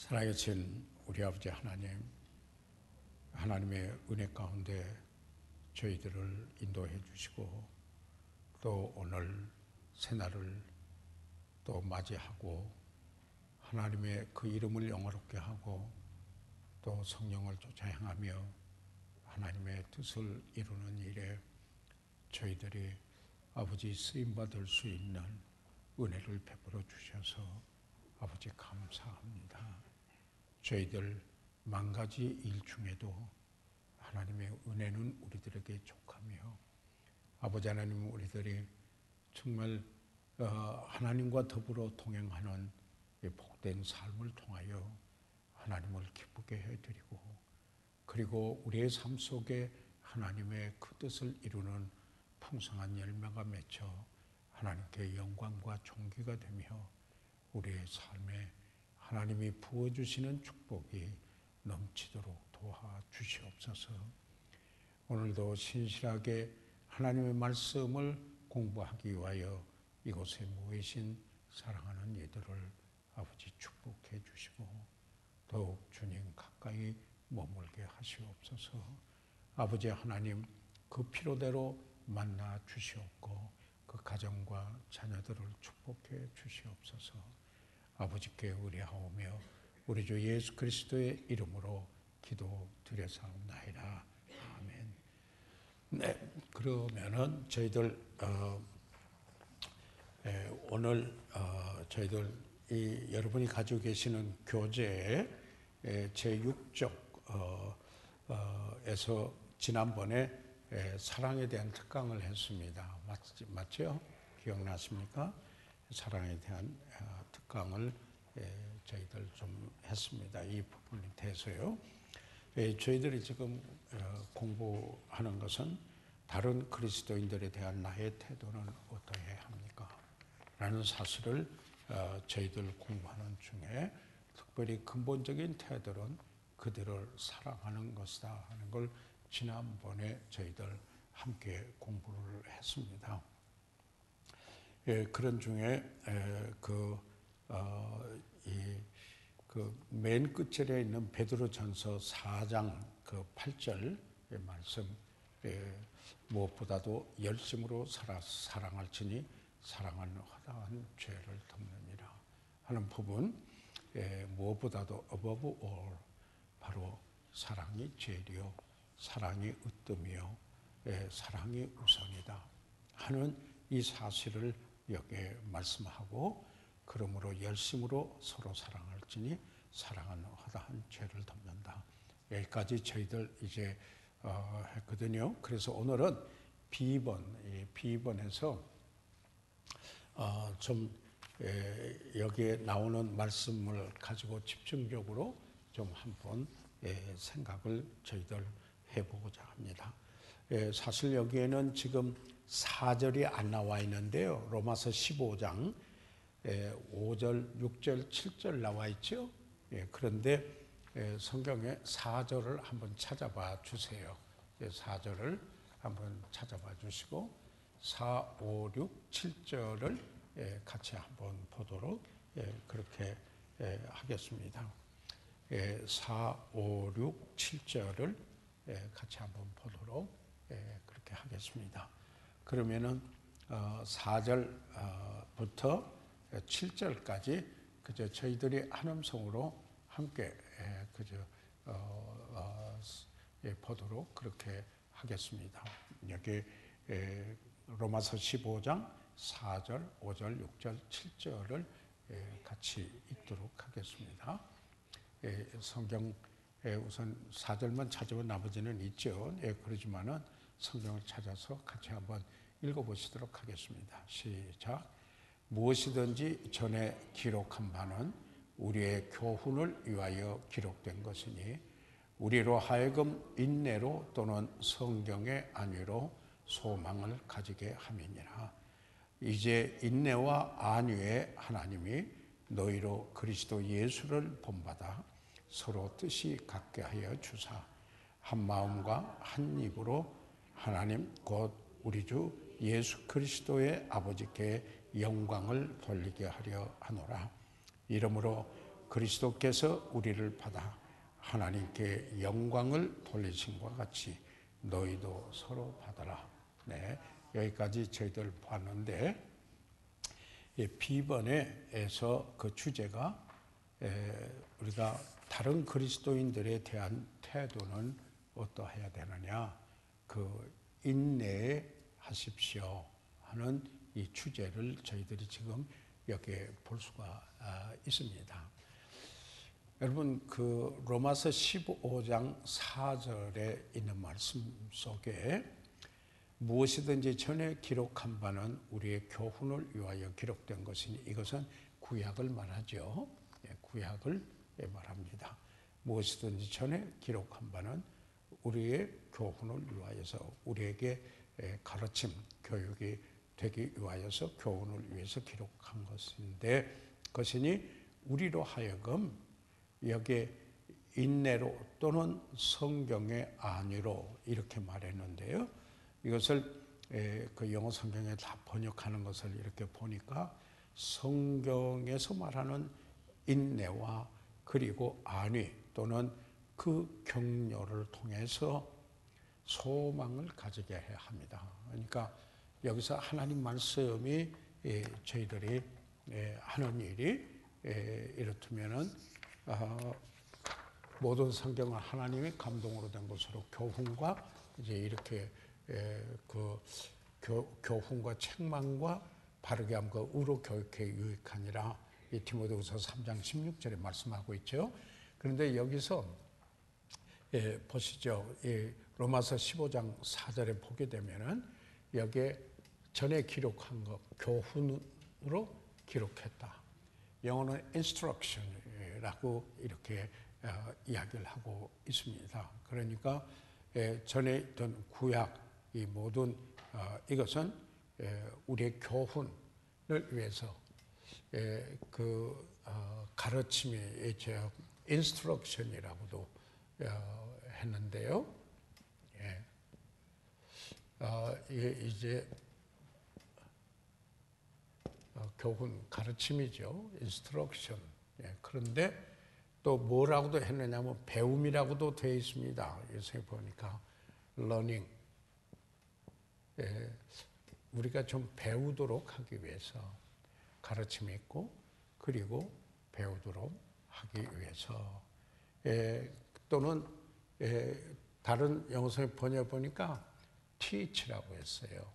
살아계신 우리 아버지 하나님, 하나님의 은혜 가운데 저희들을 인도해 주시고 또 오늘 새날을 또 맞이하고 하나님의 그 이름을 영화롭게 하고 또 성령을 쫓아 행하며 하나님의 뜻을 이루는 일에 저희들이 아버지 쓰임받을 수 있는 은혜를 베풀어 주셔서 아버지 감사합니다. 저희들 만 가지 일 중에도 하나님의 은혜는 우리들에게 족하며 아버지 하나님, 우리들이 정말 하나님과 더불어 동행하는 이 복된 삶을 통하여 하나님을 기쁘게 해드리고, 그리고 우리의 삶 속에 하나님의 그 뜻을 이루는 풍성한 열매가 맺혀 하나님께 영광과 존귀가 되며 우리의 삶에 하나님이 부어주시는 축복이 넘치도록 도와주시옵소서. 오늘도 신실하게 하나님의 말씀을 공부하기 위하여 이곳에 모이신 사랑하는 이들을 아버지 축복해 주시고 더욱 주님 가까이 머물게 하시옵소서. 아버지 하나님, 그 필요대로 만나 주시옵고 그 가정과 자녀들을 축복해 주시옵소서. 아버지께 의뢰하오며 우리 주 예수 그리스도의 이름으로 기도드려사옵나이다. 아멘. 네, 그러면은 저희들 오늘 저희들 이 여러분이 가지고 계시는 교재 제6쪽에서 지난번에 사랑에 대한 특강을 했습니다. 맞죠? 기억나십니까? 사랑에 대한 특강을 저희들 좀 했습니다. 이 부분에 대해서요. 저희들이 지금 공부하는 것은 다른 그리스도인들에 대한 나의 태도는 어떠해야 합니까? 라는 사실을 저희들 공부하는 중에 특별히 근본적인 태도는 그들을 사랑하는 것이다 하는 걸 지난번에 저희들 함께 공부를 했습니다. 그런 중에 맨 끝절에 있는 베드로전서 4장 그 8절의 말씀, 무엇보다도 열심으로 사랑할지니 사랑은 허다한 죄를 덮느니라 하는 부분, 무엇보다도 above all, 바로 사랑이 제일이요 사랑이 으뜸이요 사랑이 우선이다 하는 이 사실을 여기에 말씀하고, 그러므로 열심으로 서로 사랑할지니 사랑은 허다한 죄를 덮는다. 여기까지 저희들 이제 했거든요. 그래서 오늘은 B번에서 좀 여기에 나오는 말씀을 가지고 집중적으로 좀 한번 생각을 저희들 해보고자 합니다. 사실 여기에는 지금 4절이 안 나와 있는데요. 로마서 15장 5절, 6절, 7절 나와 있죠. 그런데 성경에 4절을 한번 찾아봐 주세요. 4절을 한번 찾아봐 주시고 4, 5, 6, 7절을 같이 한번 보도록 그렇게 하겠습니다. 4, 5, 6, 7절을 같이 한번 보도록 그렇게 하겠습니다. 그러면은 4절부터 7절까지 그저 저희들이 한 음성으로 함께 그저 보도록 그렇게 하겠습니다. 여기 로마서 15장 4절, 5절, 6절, 7절을 같이 읽도록 하겠습니다. 성경에 우선 4절만 찾으면 나머지는 있죠. 그러지만은 성경을 찾아서 같이 한번 읽어보시도록 하겠습니다. 시작. 무엇이든지 전에 기록한 바는 우리의 교훈을 위하여 기록된 것이니 우리로 하여금 인내로 또는 성경의 안위로 소망을 가지게 함이니라. 이제 인내와 안위의 하나님이 너희로 그리스도 예수를 본받아 서로 뜻이 같게 하여 주사 한 마음과 한 입으로 하나님 곧 우리 주 예수 그리스도의 아버지께 영광을 돌리게 하려 하노라. 이러므로 그리스도께서 우리를 받아 하나님께 영광을 돌리심과 같이 너희도 서로 받아라. 네, 여기까지 저희들 봤는데, B번에서 그 주제가 우리가 다른 그리스도인들에 대한 태도는 어떠해야 되느냐, 그 인내에 하십시오 하는 이 주제를 저희들이 지금 여기에 볼 수가 있습니다. 여러분, 그 로마서 15장 4절에 있는 말씀 속에 무엇이든지 전에 기록한 바는 우리의 교훈을 위하여 기록된 것이니, 이것은 구약을 말하죠. 구약을 말합니다. 무엇이든지 전에 기록한 바는 우리의 교훈을 위하여서, 우리에게 가르침, 교육이 되기 위하여서, 교훈을 위해서 기록한 것이니 우리로 하여금 여기에 인내로 또는 성경의 안위로 이렇게 말했는데요. 이것을 그 영어 성경에 다 번역하는 것을 이렇게 보니까 성경에서 말하는 인내와 그리고 안위 또는 그 격려를 통해서 소망을 가지게 해야 합니다. 그러니까 여기서 하나님 말씀이 저희들이 하는 일이 이렇다면은 모든 성경은 하나님의 감동으로 된 것으로 교훈과 이제 이렇게 그 교훈과 책망과 바르게 함과 의로 교육에 유익하니라, 이 디모데후서 3장 16절에 말씀하고 있죠. 그런데 여기서 보시죠. 이 로마서 15장 4절에 보게 되면은 여기에 전에 기록한 것, 교훈으로 기록했다. 영어는 instruction이라고 이렇게 이야기를 하고 있습니다. 그러니까 전에 있던 구약, 이 모든 이것은 우리의 교훈을 위해서 그 가르침이 instruction이라고도 했는데요. 이제 교훈, 가르침이죠. instruction. 그런데 또 뭐라고도 했느냐면 배움이라고도 되어 있습니다. 요새 보니까 learning. 우리가 좀 배우도록 하기 위해서 가르침이 있고, 그리고 배우도록 하기 위해서, 또는 다른 영어성에 번역 보니까 teach라고 했어요.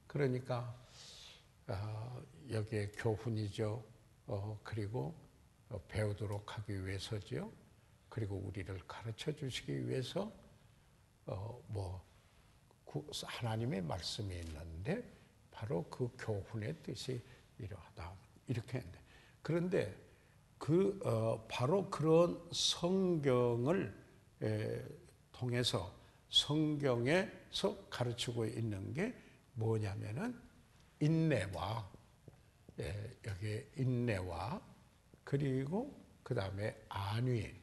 그러니까 여기에 교훈이죠. 그리고 배우도록 하기 위해서죠. 그리고 우리를 가르쳐 주시기 위해서 하나님의 말씀이 있는데 바로 그 교훈의 뜻이 이러하다, 이렇게 했는데, 그런데 바로 그런 성경을 통해서 성경에서 가르치고 있는 게 뭐냐면은 인내와 여기 인내와 그리고 그 다음에 안위,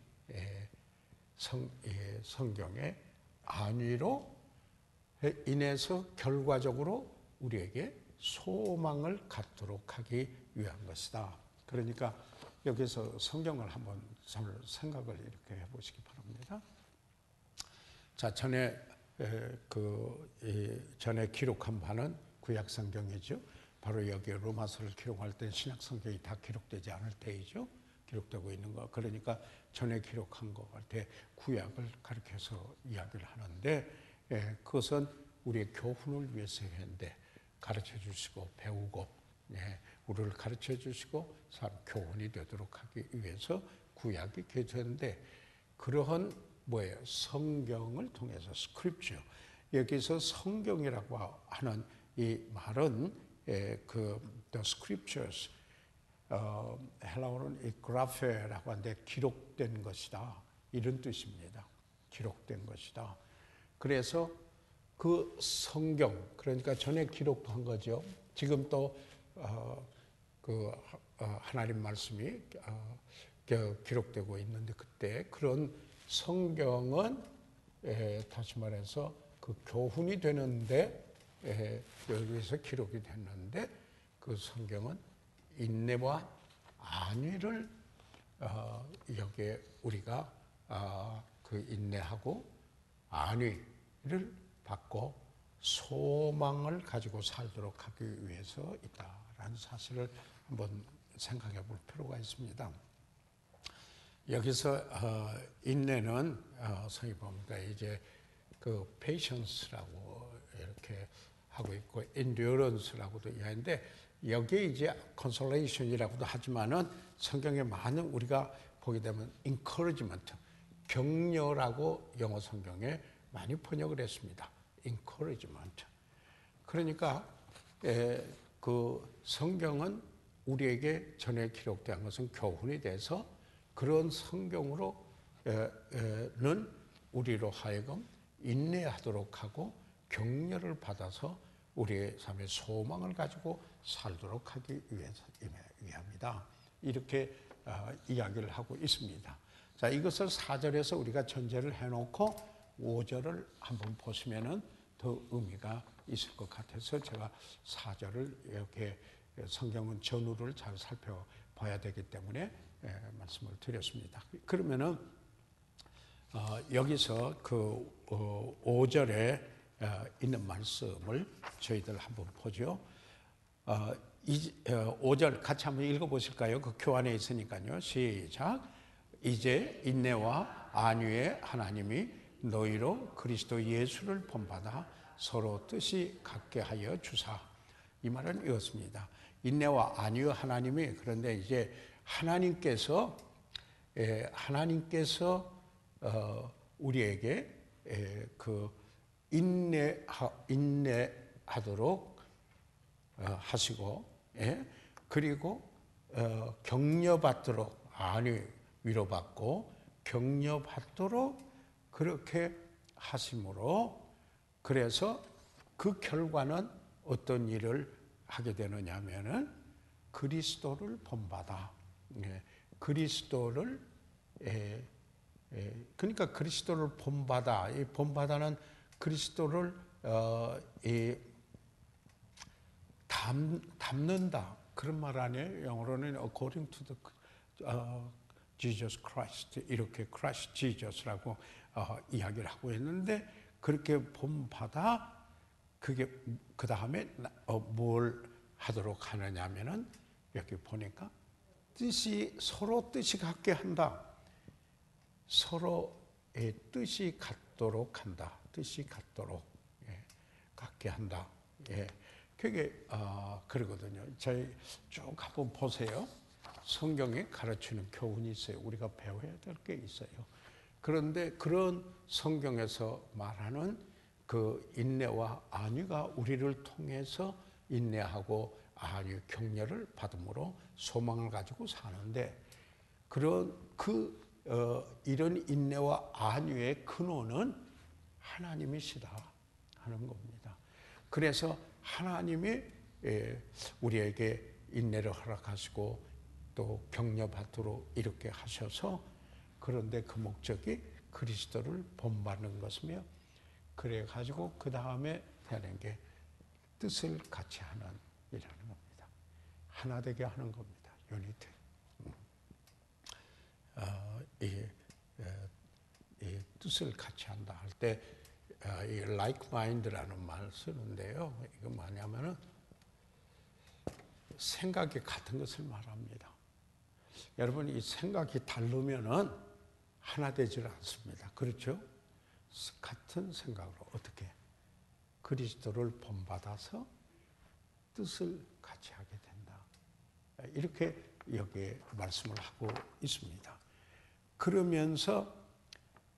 성경의 안위로 인해서 결과적으로 우리에게 소망을 갖도록 하기 위한 것이다. 그러니까 여기서 성경을 한번 생각을 이렇게 해보시기 바랍니다. 자, 전에 전에 기록한 바는 구약 성경이죠. 바로 여기 로마서를 기록할 때 신약 성경이 다 기록되지 않을 때이죠. 기록되고 있는 거. 그러니까 전에 기록한 것 같아 구약을 가르쳐서 이야기를 하는데, 그것은 우리의 교훈을 위해서 했는데, 가르쳐 주시고 배우고 우리를 가르쳐 주시고 교훈이 되도록 하기 위해서 구약이 개정되는데, 그러한 뭐예요? 성경을 통해서 스크립처. 여기서 성경이라고 하는 이 말은 the scriptures, 헬라어는 이 그라페라고 하는데 기록된 것이다, 이런 뜻입니다. 기록된 것이다. 그래서 그 성경, 그러니까 전에 기록한 거죠. 지금 또 하나님 말씀이 기록되고 있는데, 그때 그런 성경은 다시 말해서 그 교훈이 되는데, 여기서 기록이 됐는데, 그 성경은 인내와 안위를 여기에 우리가 그 인내하고 안위를 받고 소망을 가지고 살도록 하기 위해서 있다라는 사실을 한번 생각해 볼 필요가 있습니다. 여기서 인내는 성경 보니까 이제 그 patience라고 이렇게 하고 있고 endurance라고도 이야기하는데 여기에 이제 consolation이라고도 하지만은 성경에 많은 우리가 보게 되면 encouragement, 격려라고 영어 성경에 많이 번역을 했습니다. encouragement. 그러니까 그 성경은 우리에게 전에 기록된 것은 교훈이 돼서 그런 성경으로는 우리로 하여금 인내하도록 하고 격려를 받아서 우리의 삶의 소망을 가지고 살도록 하기 위함이다. 이렇게 이야기를 하고 있습니다. 자, 이것을 4절에서 우리가 전제를 해놓고 5절을 한번 보시면은 더 의미가 있을 것 같아서 제가 4절을 이렇게 성경은 전후를 잘 살펴봐야 되기 때문에 말씀을 드렸습니다. 그러면은 여기서 그 5절에 있는 말씀을 저희들 한번 보죠. 5절 같이 한번 읽어보실까요? 그 교환에 있으니까요. 시작. 이제 인내와 안위의 하나님이 너희로 그리스도 예수를 본받아 서로 뜻이 같게 하여 주사. 이 말은 이렇습니다. 인내와 안위의 하나님이 그런데 이제 하나님께서 우리에게 그 인내하도록 하시고 그리고 격려받도록 안위 위로받고 격려받도록 그렇게 하심으로 그래서 그 결과는 어떤 일을 하게 되느냐 하면은 그리스도를 본받아 그리스도를 그러니까 그리스도를 본받아 이 본받아는 그리스도를 담는다 그런 말 아니에요. 영어로는 according to the Jesus Christ 이렇게 Christ Jesus라고 이야기를 하고 있는데 그렇게 본받아 그게 그 다음에 뭘 하도록 하느냐면은 여기 보니까 서로 뜻이 같게 한다. 서로의 뜻이 같도록 한다. 뜻이 같도록 같게 한다. 그게 그러거든요. 저희 쭉 한번 보세요. 성경에 가르치는 교훈이 있어요. 우리가 배워야 될 게 있어요. 그런데 그런 성경에서 말하는 그 인내와 안위가 우리를 통해서 인내하고 안위 격려를 받음으로 소망을 가지고 사는데 이런 인내와 안위의 근원은 하나님이시다 하는 겁니다. 그래서 하나님이 우리에게 인내를 허락하시고 또 격려받도록 이렇게 하셔서 그런데 그 목적이 그리스도를 본받는 것이며 그래 가지고 그 다음에 되는 게 뜻을 같이 하는 일이라는 겁니다. 하나 되게 하는 겁니다. 유니티. 이 뜻을 같이 한다 할 때 이 like mind라는 말 쓰는데요. 이거 뭐냐면은 생각이 같은 것을 말합니다. 여러분 이 생각이 다르면은 하나 되질 않습니다. 그렇죠? 같은 생각으로 어떻게 그리스도를 본받아서 뜻을 같이 하게 된다. 이렇게 여기에 말씀을 하고 있습니다. 그러면서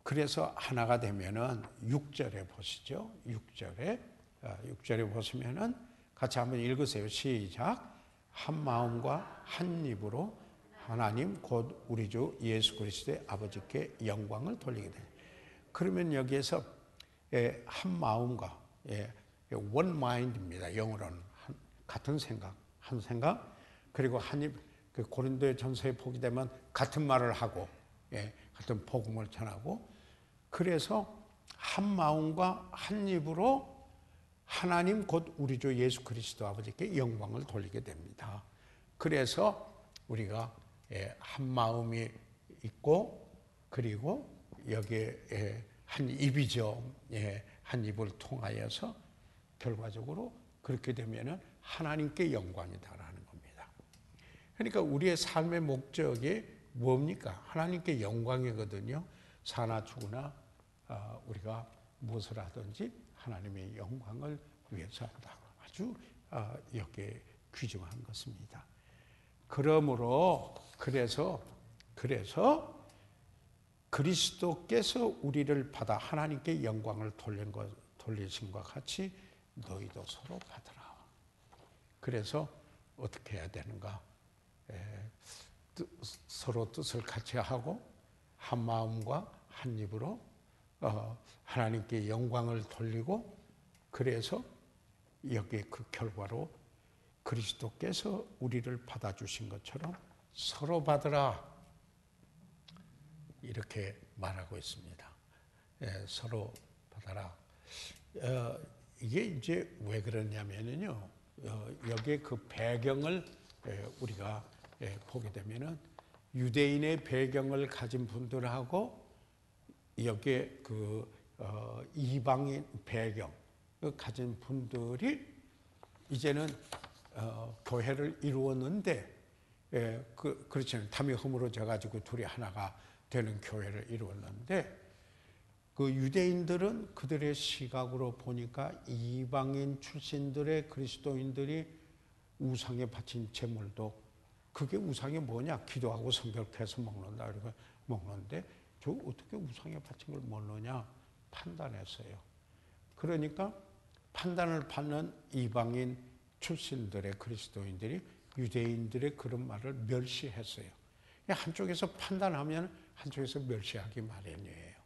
그래서 하나가 되면은 6절에 보시죠. 6절에 보시면은 같이 한번 읽으세요. 시작. 한 마음과 한 입으로 하나님 곧 우리 주 예수 그리스도의 아버지께 영광을 돌리게 돼. 그러면 여기에서 한 마음과 one mind입니다. 영어로는 같은 생각, 한 생각. 그리고 한 입. 그 고린도의 전서에 보게 되면 같은 말을 하고 같은 복음을 전하고 그래서 한 마음과 한 입으로 하나님 곧 우리 주 예수 그리스도 아버지께 영광을 돌리게 됩니다. 그래서 우리가 한 마음이 있고 그리고 여기에 한 입이죠. 한 입을 통하여서 결과적으로 그렇게 되면은 하나님께 영광이다라는 겁니다. 그러니까 우리의 삶의 목적이 뭡니까? 하나님께 영광이거든요. 사나 죽으나 우리가 무엇을 하든지 하나님의 영광을 위해서 한다. 아주 여기에 귀중한 것입니다. 그러므로 그래서 그리스도께서 우리를 받아 하나님께 영광을 돌리신 것 같이 너희도 서로 받으라. 그래서 어떻게 해야 되는가? 서로 뜻을 같이 하고 한 마음과 한 입으로 하나님께 영광을 돌리고 그래서 여기에 그 결과로 그리스도께서 우리를 받아주신 것처럼 서로 받으라 이렇게 말하고 있습니다. 서로 받아라. 이게 이제 왜 그러냐면요. 여기에 그 배경을 우리가 보게 되면은 유대인의 배경을 가진 분들하고 여기에 그 이방인 배경 가진 분들이 이제는 교회를 이루었는데 그렇잖아요. 담이 허물어져 가지고 둘이 하나가 되는 교회를 이루었는데 그 유대인들은 그들의 시각으로 보니까 이방인 출신들의 그리스도인들이 우상에 바친 제물도 그게 우상이 뭐냐? 기도하고 성결해서 먹는다. 그러니까 먹는데 저 어떻게 우상에 바친 걸 먹느냐? 판단했어요. 그러니까 판단을 받는 이방인 출신들의 그리스도인들이 유대인들의 그런 말을 멸시했어요. 한쪽에서 판단하면 한쪽에서 멸시하기 마련이에요.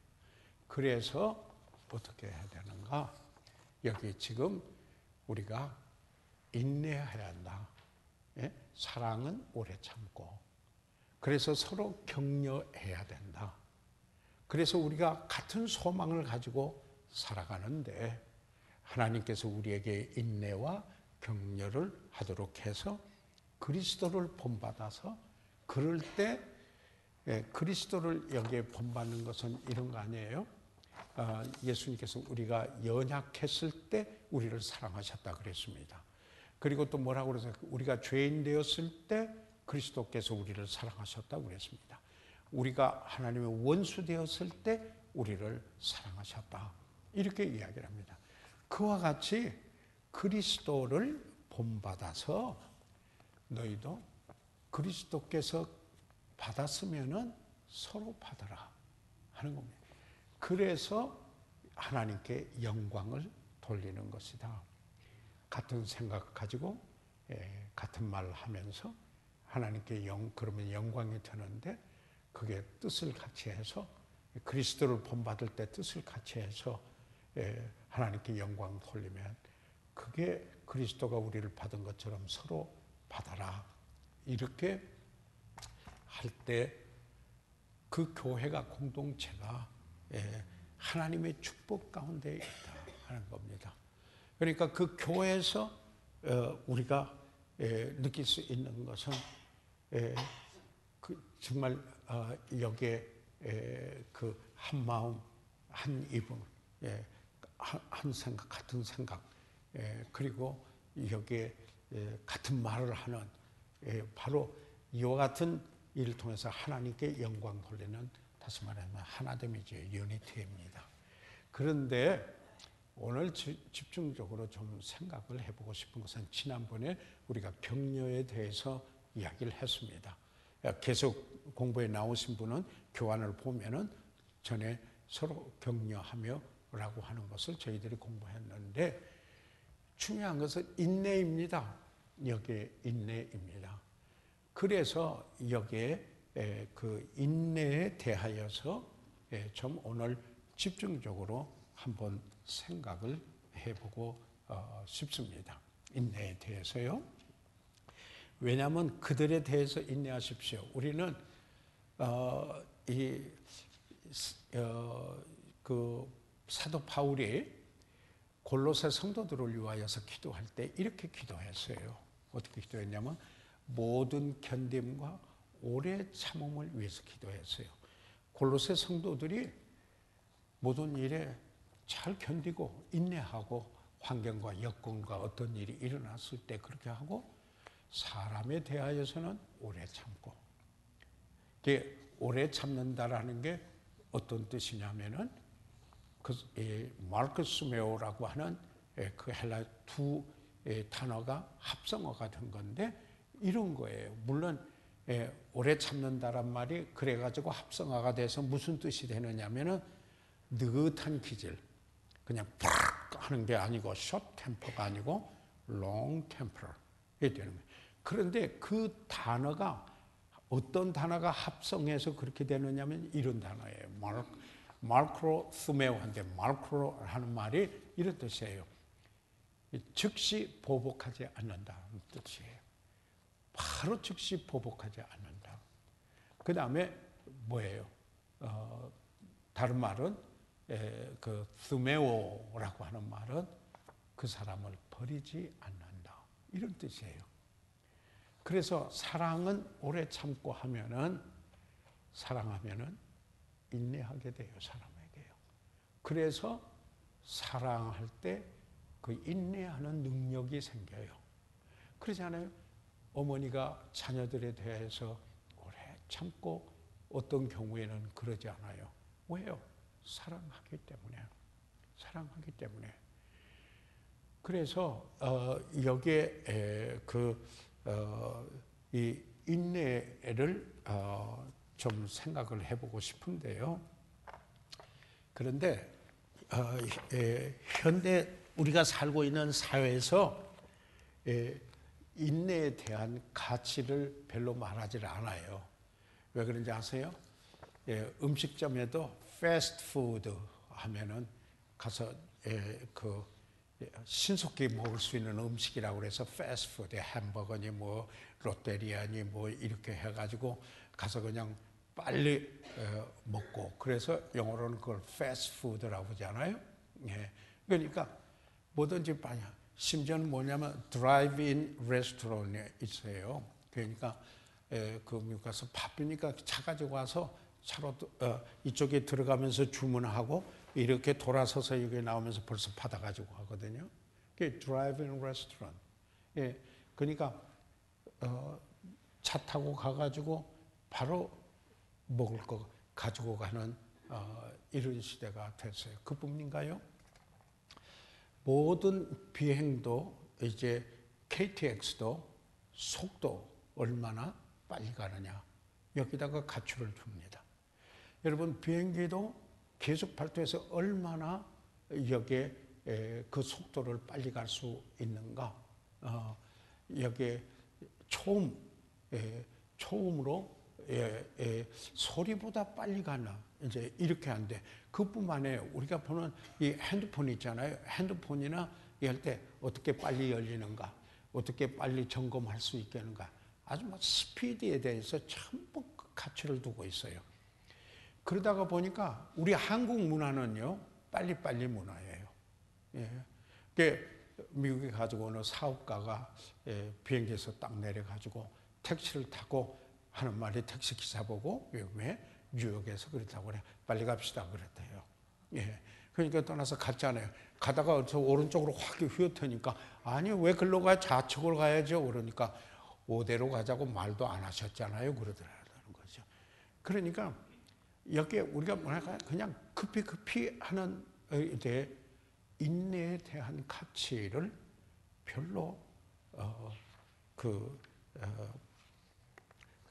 그래서 어떻게 해야 되는가? 여기 지금 우리가 인내해야 한다. 사랑은 오래 참고 그래서 서로 격려해야 된다. 그래서 우리가 같은 소망을 가지고 살아가는데 하나님께서 우리에게 인내와 격려를 하도록 해서 그리스도를 본받아서 그럴 때 그리스도를 여기에 본받는 것은 이런 거 아니에요? 예수님께서 우리가 연약했을 때 우리를 사랑하셨다 그랬습니다. 그리고 또 뭐라고 그러세요? 우리가 죄인 되었을 때 그리스도께서 우리를 사랑하셨다고 그랬습니다. 우리가 하나님의 원수 되었을 때 우리를 사랑하셨다. 이렇게 이야기를 합니다. 그와 같이 그리스도를 본받아서 너희도 그리스도께서 받았으면은 서로 받아라 하는 겁니다. 그래서 하나님께 영광을 돌리는 것이다. 같은 생각 가지고 같은 말을 하면서 하나님께 그러면 영광이 되는데 그게 뜻을 같이 해서 그리스도를 본받을 때 뜻을 같이 해서 하나님께 영광 돌리면 그게 그리스도가 우리를 받은 것처럼 서로 받아라. 이렇게 할 때 그 교회가 공동체가 하나님의 축복 가운데 있다 하는 겁니다. 그러니까 그 교회에서 우리가 느낄 수 있는 것은 정말 여기에 그 한 마음, 한 입은 한 생각, 같은 생각 그리고 여기에 같은 말을 하는 바로 이와 같은 일을 통해서 하나님께 영광 돌리는 다시 말하면 하나됨이죠. 유니티입니다. 그런데 오늘 집중적으로 좀 생각을 해보고 싶은 것은 지난번에 우리가 격려에 대해서 이야기를 했습니다. 계속 공부에 나오신 분은 교환을 보면은 전에 서로 격려하며 라고 하는 것을 저희들이 공부했는데 중요한 것은 인내입니다. 여기에 인내입니다. 그래서 여기에 그 인내에 대하여서 좀 오늘 집중적으로 한번 생각을 해보고 싶습니다. 인내에 대해서요. 왜냐하면 그들에 대해서 인내하십시오. 우리는 그 사도 바울이 골로새 성도들을 위하여서 기도할 때 이렇게 기도했어요. 어떻게 기도했냐면 모든 견딤과 오래 참음을 위해서 기도했어요. 골로새 성도들이 모든 일에 잘 견디고 인내하고 환경과 여건과 어떤 일이 일어났을 때 그렇게 하고 사람에 대하여서는 오래 참고. 이게 오래 참는다라는 게 어떤 뜻이냐면은 그 마르크스메오라고 하는 그 헬라 두 단어가 합성어가 된 건데 이런 거예요. 물론 오래 참는다란 말이 그래가지고 합성어가 돼서 무슨 뜻이 되느냐면은 느긋한 기질, 그냥 팍 하는 게 아니고 short temper가 아니고 long temper 이게 되는 거예요. 그런데 그 단어가 어떤 단어가 합성해서 그렇게 되느냐면 이런 단어예요. 마르크로 스메오한테 마르크로 하는 말이 이런 뜻이에요. 즉시 보복하지 않는다는 뜻이에요. 바로 즉시 보복하지 않는다. 그 다음에 뭐예요? 다른 말은 그 스메오라고 하는 말은 그 사람을 버리지 않는다. 이런 뜻이에요. 그래서 사랑은 오래 참고 사랑하면은 인내하게 돼요, 사람에게요. 그래서 사랑할 때 그 인내하는 능력이 생겨요. 그렇지 않아요? 어머니가 자녀들에 대해서 오래 참고 어떤 경우에는 그러지 않아요. 왜요? 사랑하기 때문에. 그래서 여기에 이 인내를 좀 생각을 해보고 싶은데요. 그런데 현대 우리가 살고 있는 사회에서 인내에 대한 가치를 별로 말하지 않아요. 왜 그런지 아세요? 음식점에도 패스트푸드 하면은 가서 그 신속히 먹을 수 있는 음식이라고 그래서 패스트푸드, 햄버거니 뭐 롯데리아니 뭐 이렇게 해가지고 가서 그냥 빨리 먹고, 그래서 영어로는 그걸 패스트푸드라고 하잖아요. 그러니까 뭐든지 빨리, 심지어는 뭐냐면 드라이브인 레스토랑에 있어요. 그러니까 그 미국 가서 바쁘니까 차 가지고 와서 차로 이쪽에 들어가면서 주문하고 이렇게 돌아서서 여기 나오면서 벌써 받아가지고 하거든요. 그게 드라이브인 레스토랑. 그러니까 차 타고 가가지고 바로 먹을 거 가지고 가는 이런 시대가 됐어요. 그뿐인가요? 모든 비행도 이제 KTX도 속도 얼마나 빨리 가느냐 여기다가 가치를 줍니다. 여러분 비행기도 계속 발도해서 얼마나 여기에 그 속도를 빨리 갈 수 있는가, 여기에 초음으로 소리보다 빨리 가나 이제 이렇게 한데, 그뿐만 아니라 우리가 보는 이 핸드폰 있잖아요. 핸드폰이나 이럴 때 어떻게 빨리 열리는가, 어떻게 빨리 점검할 수 있겠는가, 아주 뭐 스피드에 대해서 전부 가치를 두고 있어요. 그러다가 보니까 우리 한국 문화는요 빨리빨리 문화예요. 미국에 가지고 오는 사업가가 비행기에서 딱 내려가지고 택시를 타고 하는 말이 택시 기사 보고 왜 뉴욕에서 그렇다고 그래, 빨리 갑시다 그랬대요. 그러니까 떠나서 갔잖아요. 가다가 오른쪽으로 확 휘어트니까 아니 왜 글로 가요, 좌측으로 가야죠. 그러니까 5대로 가자고 말도 안 하셨잖아요 그러더라는 거죠. 그러니까 여기에 우리가 뭐랄까 그냥 급히 하는 이제 인내에 대한 가치를 별로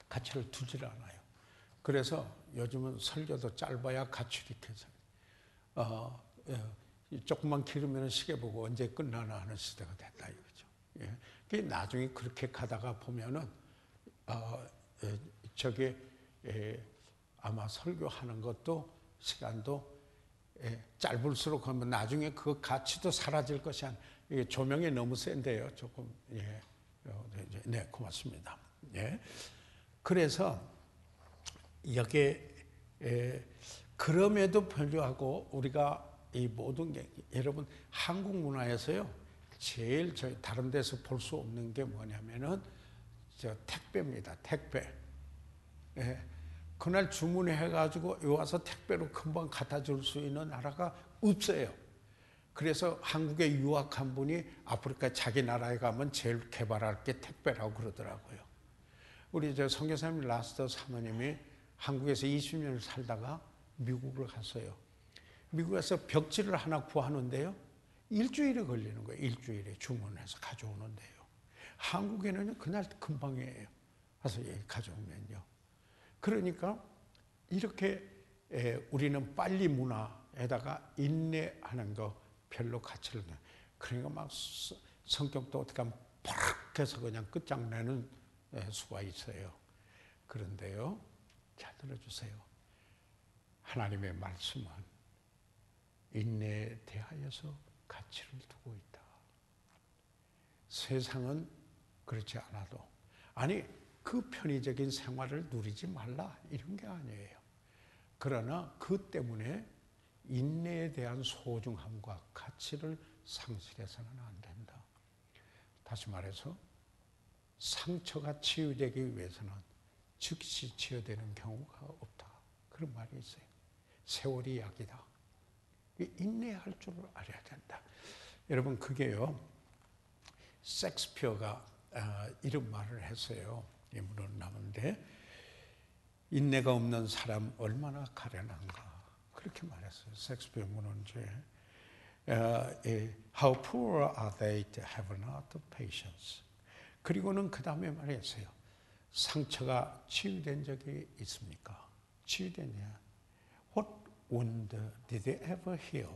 가치를 두질 않아요. 그래서 요즘은 설교도 짧아야 가치 있게 조금만 기르면 시계 보고 언제 끝나나 하는 시대가 됐다 이거죠. 그 나중에 그렇게 가다가 보면은 저게 아마 설교하는 것도 시간도 짧을수록 하면 나중에 그 가치도 사라질 것이 아니라, 이게 조명이 너무 센데요. 조금 네 고맙습니다. 그래서 여기에 그럼에도 불구하고 우리가 이 모든 게 여러분 한국 문화에서요 제일 저희 다른 데서 볼 수 없는 게 뭐냐면은 저 택배입니다. 택배. 예. 그날 주문해가지고 여기 와서 택배로 금방 갖다 줄 수 있는 나라가 없어요. 그래서 한국에 유학한 분이 아프리카 자기 나라에 가면 제일 개발할 게 택배라고 그러더라고요. 우리 저 선교사님 라스터 사모님이 한국에서 20년을 살다가 미국을 갔어요. 미국에서 벽지를 하나 구하는데요. 일주일이 걸리는 거예요. 일주일에 주문해서 가져오는데요. 한국에는 그날 금방이에요. 가서 가져오면요. 그러니까 이렇게 우리는 빨리 문화에다가 인내하는 거 별로 가치를 내. 그러니까 막 성격도 어떻게 하면 팍 해서 그냥 끝장내는 수가 있어요. 그런데요, 잘 들어주세요. 하나님의 말씀은 인내에 대하여서 가치를 두고 있다. 세상은 그렇지 않아도, 아니 그 편의적인 생활을 누리지 말라 이런 게 아니에요. 그러나 그 때문에 인내에 대한 소중함과 가치를 상실해서는 안 된다. 다시 말해서 상처가 치유되기 위해서는 즉시 치유되는 경우가 없다. 그런 말이 있어요. 세월이 약이다. 인내할 줄 알아야 된다. 여러분 그게요. 셰익스피어가 이런 말을 했어요. 인물은 나오는데 인내가 없는 사람 얼마나 가련한가 그렇게 말했어요. 셰익스피어 문헌 중에 How poor are they to have not patience. 그리고는 그 다음에 말했어요. 상처가 치유된 적이 있습니까? 치유됐냐? What wound did they ever heal?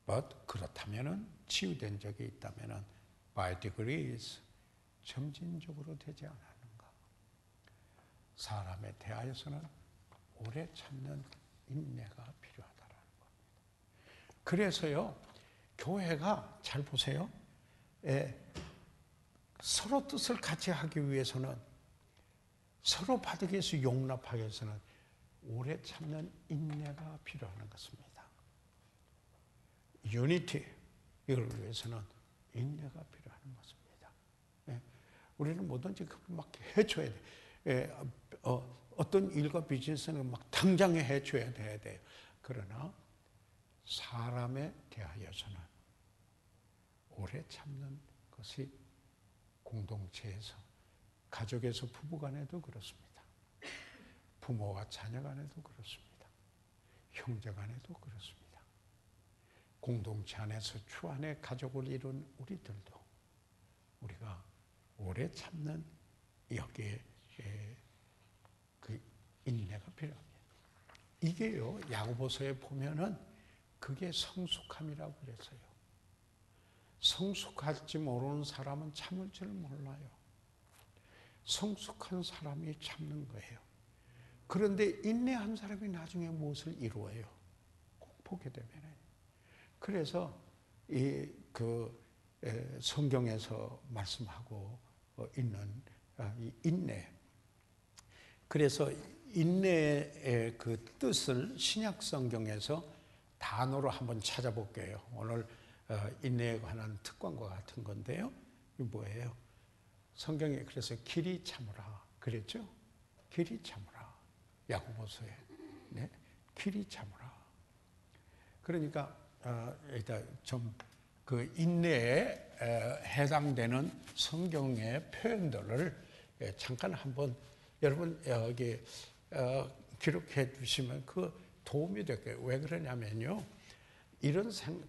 But 그렇다면은 치유된 적이 있다면은 by degrees 점진적으로 되지 않았는가? 사람에 대하여서는 오래 참는 인내가 필요하다라는 겁니다. 그래서요, 교회가 잘 보세요. 서로 뜻을 같이 하기 위해서는 서로 바르게 해서 용납하기 위해서는 오래 참는 인내가 필요한 것입니다. 유니티 이걸 위해서는 인내가 필요한 것입니다. 우리는 뭐든지 막 해줘야 돼. 어떤 일과 비즈니스는 막 당장에 해줘야 돼요. 그러나 사람에 대하여서는 오래 참는 것이 공동체에서, 가족에서 부부간에도 그렇습니다. 부모와 자녀간에도 그렇습니다. 형제간에도 그렇습니다. 공동체 안에서 주 안에 가족을 이룬 우리들도 우리가 오래 참는 여기에 그 인내가 필요합니다. 이게요, 야고보서에 보면은 그게 성숙함이라고 그랬어요. 성숙할지 모르는 사람은 참을 줄 몰라요. 성숙한 사람이 참는 거예요. 그런데 인내한 사람이 나중에 무엇을 이루어요? 꼭 보게 되면은. 그래서 성경에서 말씀하고 있는 이 인내. 그래서 인내의 그 뜻을 신약 성경에서 단어로 한번 찾아볼게요. 오늘 인내에 관한 특강과 같은 건데요. 이게 뭐예요? 성경에 그래서 길이 참으라 그랬죠? 길이 참으라. 야고보서에. 네? 길이 참으라. 그러니까 일단 좀 그 인내에 해당되는 성경의 표현들을 잠깐 한번 여러분 여기 기록해 주시면 그 도움이 될 거예요. 왜 그러냐면요.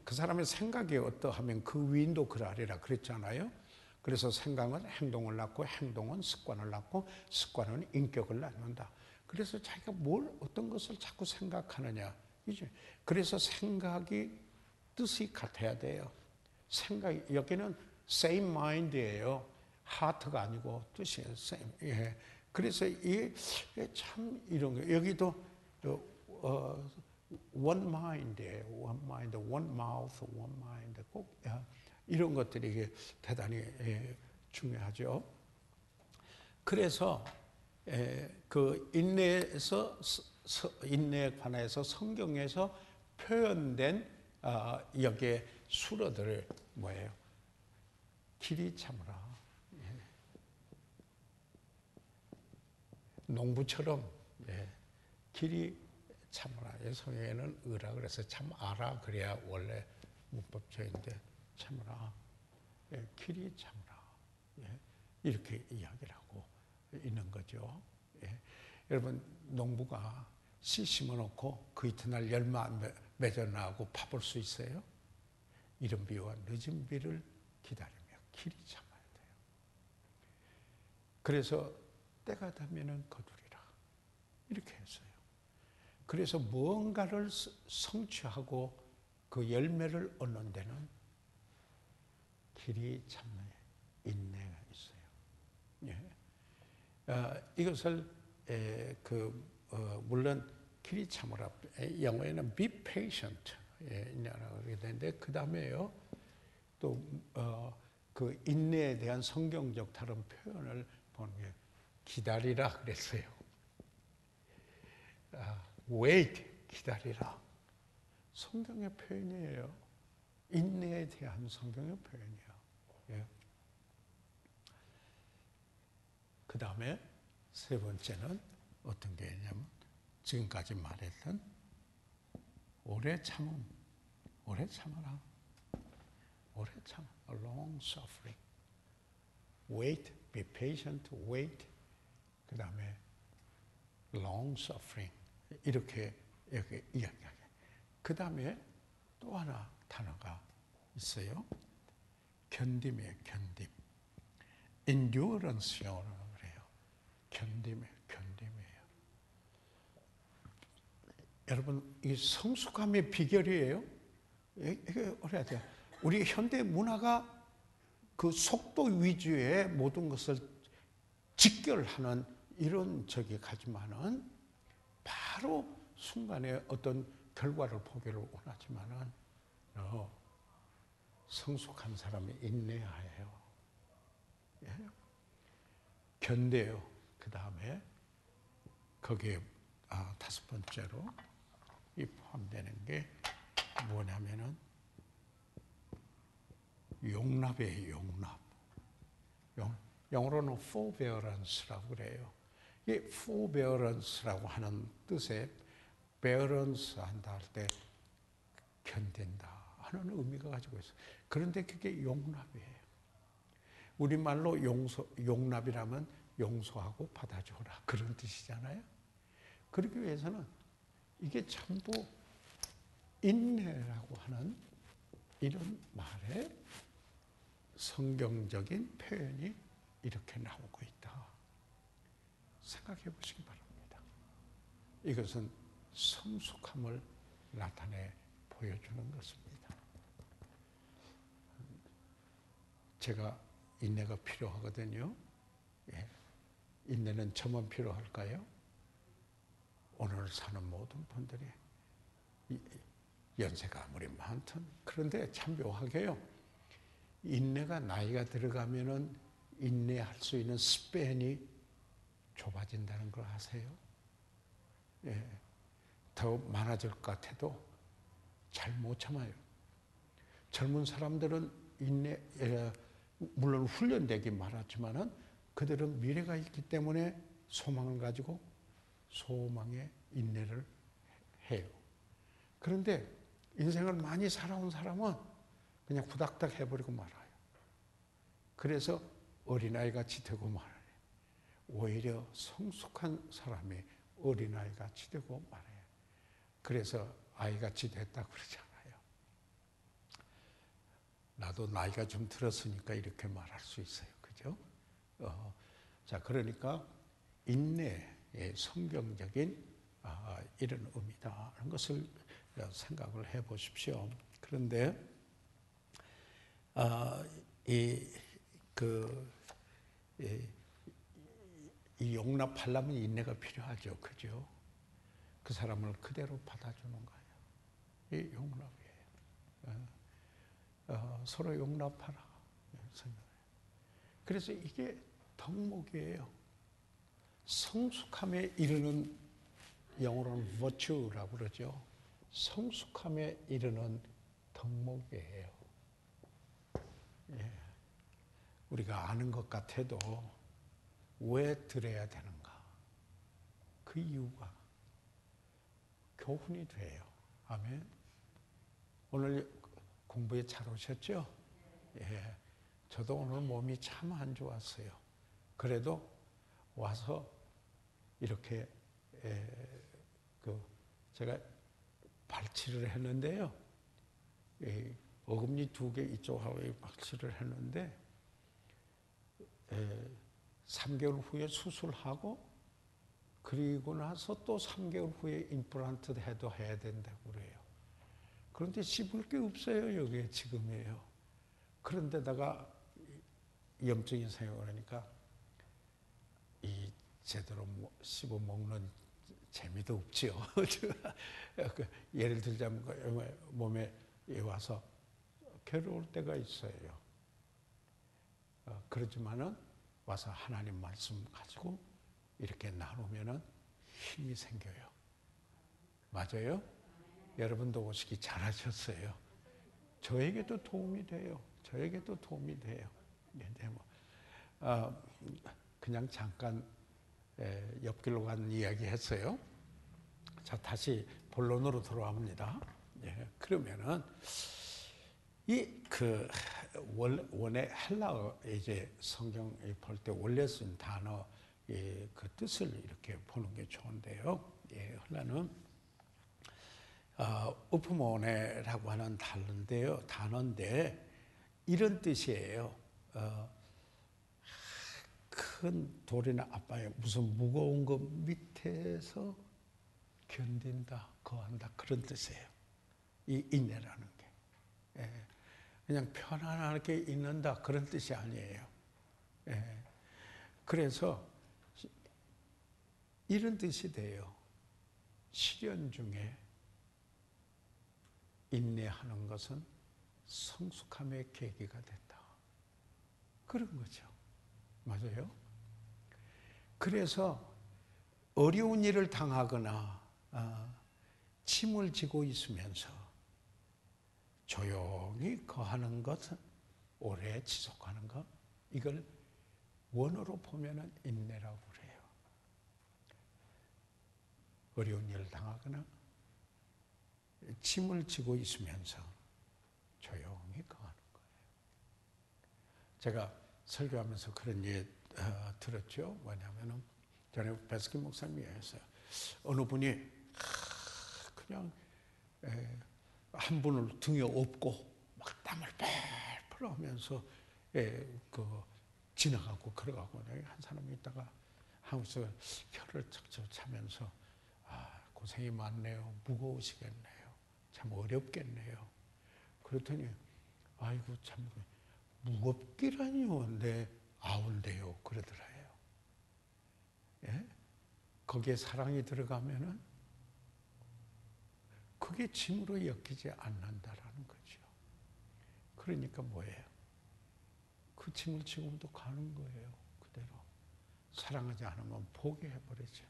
그 사람의 생각이 어떠하면 그 위인도 그러하리라 그랬잖아요. 그래서 생각은 행동을 낳고 행동은 습관을 낳고 습관은 인격을 낳는다. 그래서 자기가 어떤 것을 자꾸 생각하느냐. 그래서 생각이 뜻이 같아야 돼요. 여기는 same mind이에요. 하트가 아니고 뜻이에요. same. 예. 그래서 이게 참 이런 거. 여기도 one mind이에요. one mind, one mouth, one mind. 꼭 이런 것들이 대단히 중요하죠. 그래서 그 인내에 관해서 성경에서 표현된 여기에 수로들을 뭐예요? 길이 참으라. 농부처럼 길이 참으라. 성경에는 의라 그래서 참 알아 그래야 원래 문법적인데 참으라. 길이 참으라. 이렇게 이야기를 하고 있는 거죠. 여러분 농부가 씨 심어놓고 그 이튿날 열매 맺어나고 파볼 수 있어요? 이른 비와 늦은 비를 기다리며 길이 참아야 돼요. 그래서 때가 되면은 거두리라 이렇게 했어요. 그래서 무언가를 성취하고 그 열매를 얻는 데는 길이 참는 인내가 있어요. 이것을 물론 길이 참으라. 영어에는 be patient 라고 하게 되는데 그 다음에요 또 그 인내에 대한 성경적 다른 표현을 보는 게 기다리라 그랬어요. wait 기다리라. 성경의 표현이에요. 인내에 대한 성경의 표현이에요. 그 다음에 세 번째는 어떤 게 있냐면 지금까지 말했던 오래 참음, 오래 참아라. 오래 참아. long suffering. wait, be patient, wait. 그 다음에 long suffering. 이렇게 이야기하게. 그 다음에 또 하나 단어가 있어요. 견딤이에요, 견딤. endurance라고 그래요. 견딤이에요. 여러분, 이 성숙함의 비결이에요. 이게 어려야 돼요. 우리 현대 문화가 그 속도 위주의 모든 것을 직결하는 이런 적이 가지만은 바로 순간에 어떤 결과를 보기를 원하지만은 성숙한 사람이 인내해야 해요. 견뎌요. 그 다음에 거기에 다섯 번째로 이 포함되는 게 뭐냐면은 용납이에요. 용납. 영어로는 forbearance라고 그래요. 이 forbearance라고 하는 뜻의 bearance 한다 할 때 견딘다 하는 의미가 가지고 있어요. 그런데 그게 용납이에요. 우리말로 용납이라면 용서하고 받아줘라 그런 뜻이잖아요. 그러기 위해서는 이게 전부 인내라고 하는 이런 말에 성경적인 표현이 이렇게 나오고 있다. 생각해 보시기 바랍니다. 이것은 성숙함을 나타내 보여주는 것입니다. 제가 인내가 필요하거든요. 인내는 저만 필요할까요? 오늘 사는 모든 분들이 연세가 아무리 많든 그런데 참 묘하게요. 인내가 나이가 들어가면은 인내할 수 있는 스팬이 좁아진다는 걸 아세요? 더 많아질 것 같아도 잘 못 참아요. 젊은 사람들은 물론 훈련되긴 말았지만은 그들은 미래가 있기 때문에 소망을 가지고 소망에 인내를 해요. 그런데 인생을 많이 살아온 사람은 그냥 후닥닥 해버리고 말아요. 그래서 어린아이같이 되고 말아요. 오히려 성숙한 사람이 어린아이같이 되고 말아요. 그래서 아이같이 됐다고 그러잖아요. 나도 나이가 좀 들었으니까 이렇게 말할 수 있어요. 그죠? 자, 그러니까 인내의 성경적인 이런 의미다 하는 것을 생각을 해 보십시오. 그런데 이 용납하려면 인내가 필요하죠. 그죠? 그 사람을 그대로 받아주는 거예요. 이 용납이에요. 서로 용납하라. 그래서 이게 덕목이에요. 성숙함에 이르는 영어로는 virtue라고 그러죠. 성숙함에 이르는 덕목이에요. 우리가 아는 것 같아도 왜 들어야 되는가? 그 이유가 교훈이 돼요. 아멘. 오늘 공부에 잘 오셨죠? 예. 저도 오늘 몸이 참 안 좋았어요. 그래도 와서 이렇게 제가 발치를 했는데요. 어금니 2개 이쪽하고 발치를 했는데 3개월 후에 수술하고 그리고 나서 또 3개월 후에 임플란트 해야 된다고 그래요. 그런데 씹을 게 없어요. 여기에 지금이에요. 그런데다가 염증이 생겨나니까 이 제대로 씹어 먹는 재미도 없지요. 예를 들자면 몸에 와서 괴로울 때가 있어요. 그렇지만은 와서 하나님 말씀 가지고 이렇게 나누면은 힘이 생겨요. 맞아요? 여러분도 오시기 잘하셨어요. 저에게도 도움이 돼요. 저에게도 도움이 돼요. 그냥 잠깐 옆길로 간 이야기 했어요. 자, 다시 본론으로 돌아옵니다. 그러면은 원래 헬라어 이제 성경 볼 때 원래 쓴 단어 그 뜻을 이렇게 보는 게 좋은데요. 헬라는 우프모네라고 하는 단어인데 이런 뜻이에요. 큰 돌이나 앞방에 무슨 무거운 것 밑에서 견딘다, 거한다 그런 뜻이에요. 이 인내라는 게. 그냥 편안하게 있는다 그런 뜻이 아니에요. 그래서 이런 뜻이 돼요. 시련 중에 인내하는 것은 성숙함의 계기가 된다. 그런 거죠. 맞아요? 그래서 어려운 일을 당하거나 짐을 지고 있으면서 조용히 거하는 것은 오래 지속하는 것, 이걸 원어로 보면은 인내라고 그래요. 어려운 일을 당하거나 짐을 지고 있으면서 조용히 거하는 거예요. 제가 설교하면서 그런 예 들었죠. 뭐냐면은 전에 베스킨 목사님이 했어요. 어느 분이 그냥 한 분을 등에 업고 막 땀을 뻘뻘 하면서 지나가고 걸어가고 한 사람이 있다가 하면서 혀를 척척 차면서 고생이 많네요. 무거우시겠네요. 참 어렵겠네요. 그랬더니 아이고 참 무겁기라니요. 네, 아운데요. 그러더라요. 예? 거기에 사랑이 들어가면은 그게 짐으로 엮이지 않는다라는 거죠. 그러니까 뭐예요? 그 짐을 지금도 가는 거예요. 그대로. 사랑하지 않으면 포기해버리죠.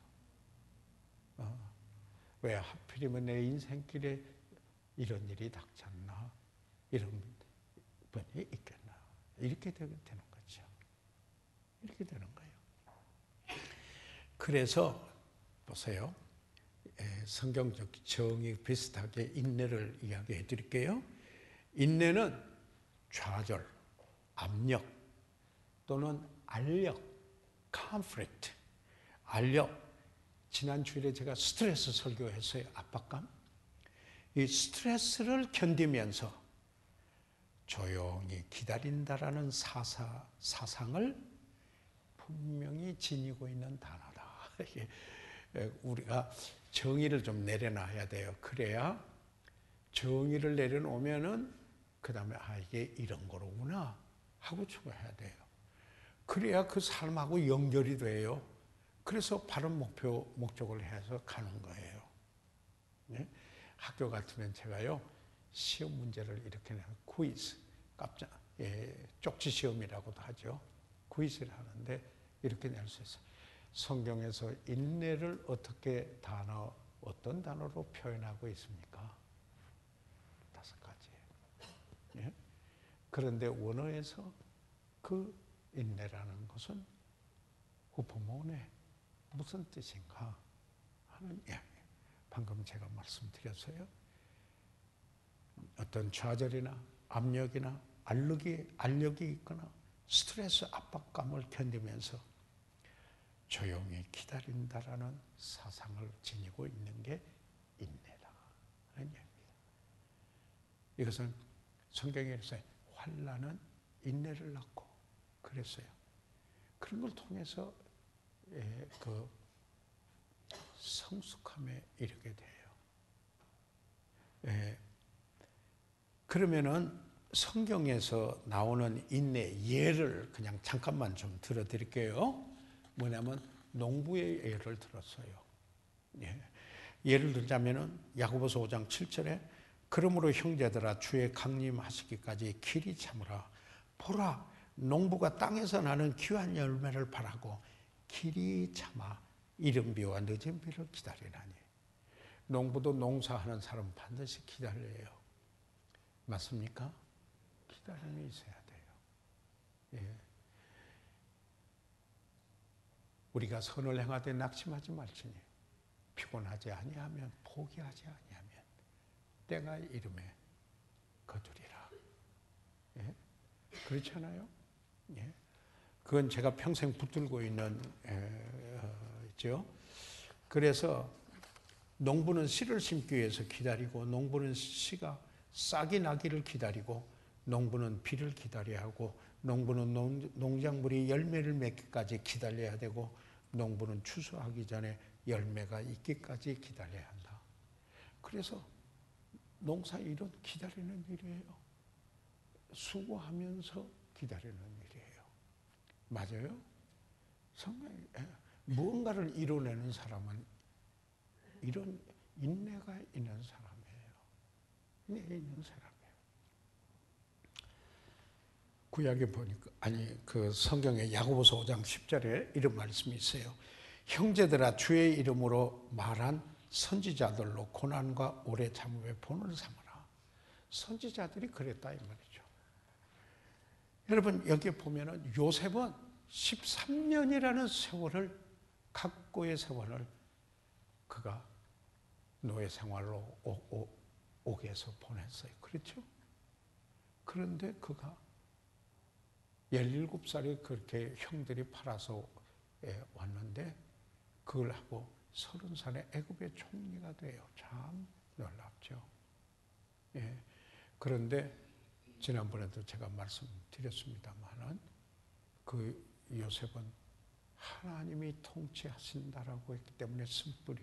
왜 하필이면 내 인생길에 이런 일이 닥쳤나? 이런 분이 있겠나? 이렇게 되는 거죠. 이렇게 되는 거예요. 그래서 보세요. 성경적 정의 비슷하게 인내를 이야기해 드릴게요. 인내는 좌절, 압력 또는 알력, conflict, 알력. 지난 주일에 제가 스트레스 설교했어요. 압박감. 이 스트레스를 견디면서 조용히 기다린다라는 사상을 분명히 지니고 있는 단어다. 우리가 정의를 좀 내려놔야 돼요. 그래야 정의를 내려놓으면은 그 다음에 이게 이런 거로구나 하고 추가해야 돼요. 그래야 그 삶하고 연결이 돼요. 그래서 바른 목적을 해서 가는 거예요. 네? 학교 같으면 제가요, 시험 문제를 이렇게 내는 퀴즈, 쪽지 시험이라고도 하죠. 퀴즈를 하는데 이렇게 낼 수 있어요. 성경에서 인내를 어떤 단어로 표현하고 있습니까? 5가지. 예? 그런데 원어에서 그 인내라는 것은 후포모네 무슨 뜻인가? 하는 이야기. 방금 제가 말씀드렸어요. 어떤 좌절이나 압력이나 알력이 있거나 스트레스 압박감을 견디면서 조용히 기다린다라는 사상을 지니고 있는 게 인내다 하는 이야기입니다. 이것은 성경에서 환난은 인내를 낳고 그랬어요. 그런 걸 통해서 그 성숙함에 이르게 돼요. 그러면은 성경에서 나오는 인내 예를 그냥 잠깐만 좀 들어드릴게요. 뭐냐면 농부의 예를 들었어요. 예를 들자면은 야고보서 5장 7절에 그러므로 형제들아 주의 강림하시기까지 길이 참으라. 보라 농부가 땅에서 나는 귀한 열매를 바라고 길이 참아 이른 비와 늦은 비를 기다리나니. 농부도 농사하는 사람은 반드시 기다려요. 맞습니까? 기다림이 있어야 돼요. 우리가 선을 행하되 낙심하지 말지니 피곤하지 아니하면 포기하지 아니하면 때가 이름에 거두리라. 그렇잖아요. 그건 제가 평생 붙들고 있는 있죠. 그래서 농부는 씨를 심기 위해서 기다리고, 농부는 씨가 싹이 나기를 기다리고, 농부는 비를 기다려야 하고, 농부는 농작물이 열매를 맺기까지 기다려야 되고, 농부는 추수하기 전에 열매가 있기까지 기다려야 한다. 그래서 농사 일은 기다리는 일이에요. 수고하면서 기다리는 일이에요. 맞아요? 성경에 무언가를 이뤄내는 사람은 이런 인내가 있는 사람이에요. 인내가 있는 사람이에요. 구약에 보니까 그 성경에 야고보서 5장 10절에 이런 말씀이 있어요. 형제들아 주의 이름으로 말한 선지자들로 고난과 오래 참음의 본을 삼아라. 선지자들이 그랬다 이 말이죠. 여러분 여기에 보면은 요셉은 13년이라는 세월을 각고의 세월을 그가 노예 생활로 옥에서 보냈어요. 그렇죠? 그런데 그가 17살에 그렇게 형들이 팔아서 왔는데 그걸 하고 30살에 애굽의 총리가 돼요. 참 놀랍죠. 그런데 지난번에도 제가 말씀드렸습니다만은 그 요셉은 하나님이 통치하신다라고 했기 때문에 쓴뿌리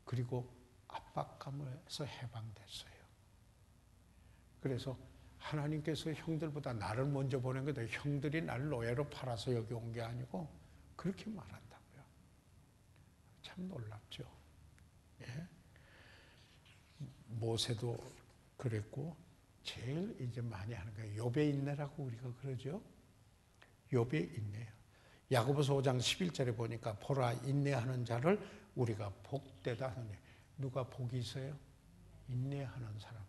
그리고 압박감에서 해방됐어요. 그래서 하나님께서 형들보다 나를 먼저 보낸 거다. 형들이 나를 노예로 팔아서 여기 온 게 아니고 그렇게 말한다고요. 참 놀랍죠. 모세도 그랬고 제일 이제 많이 하는 거예요. 욥의 인내라고 우리가 그러죠. 욥의 인내요. 야고보서 5장 11절에 보니까 보라 인내하는 자를 우리가 복되다 하니 누가 복이 있어요? 인내하는 사람.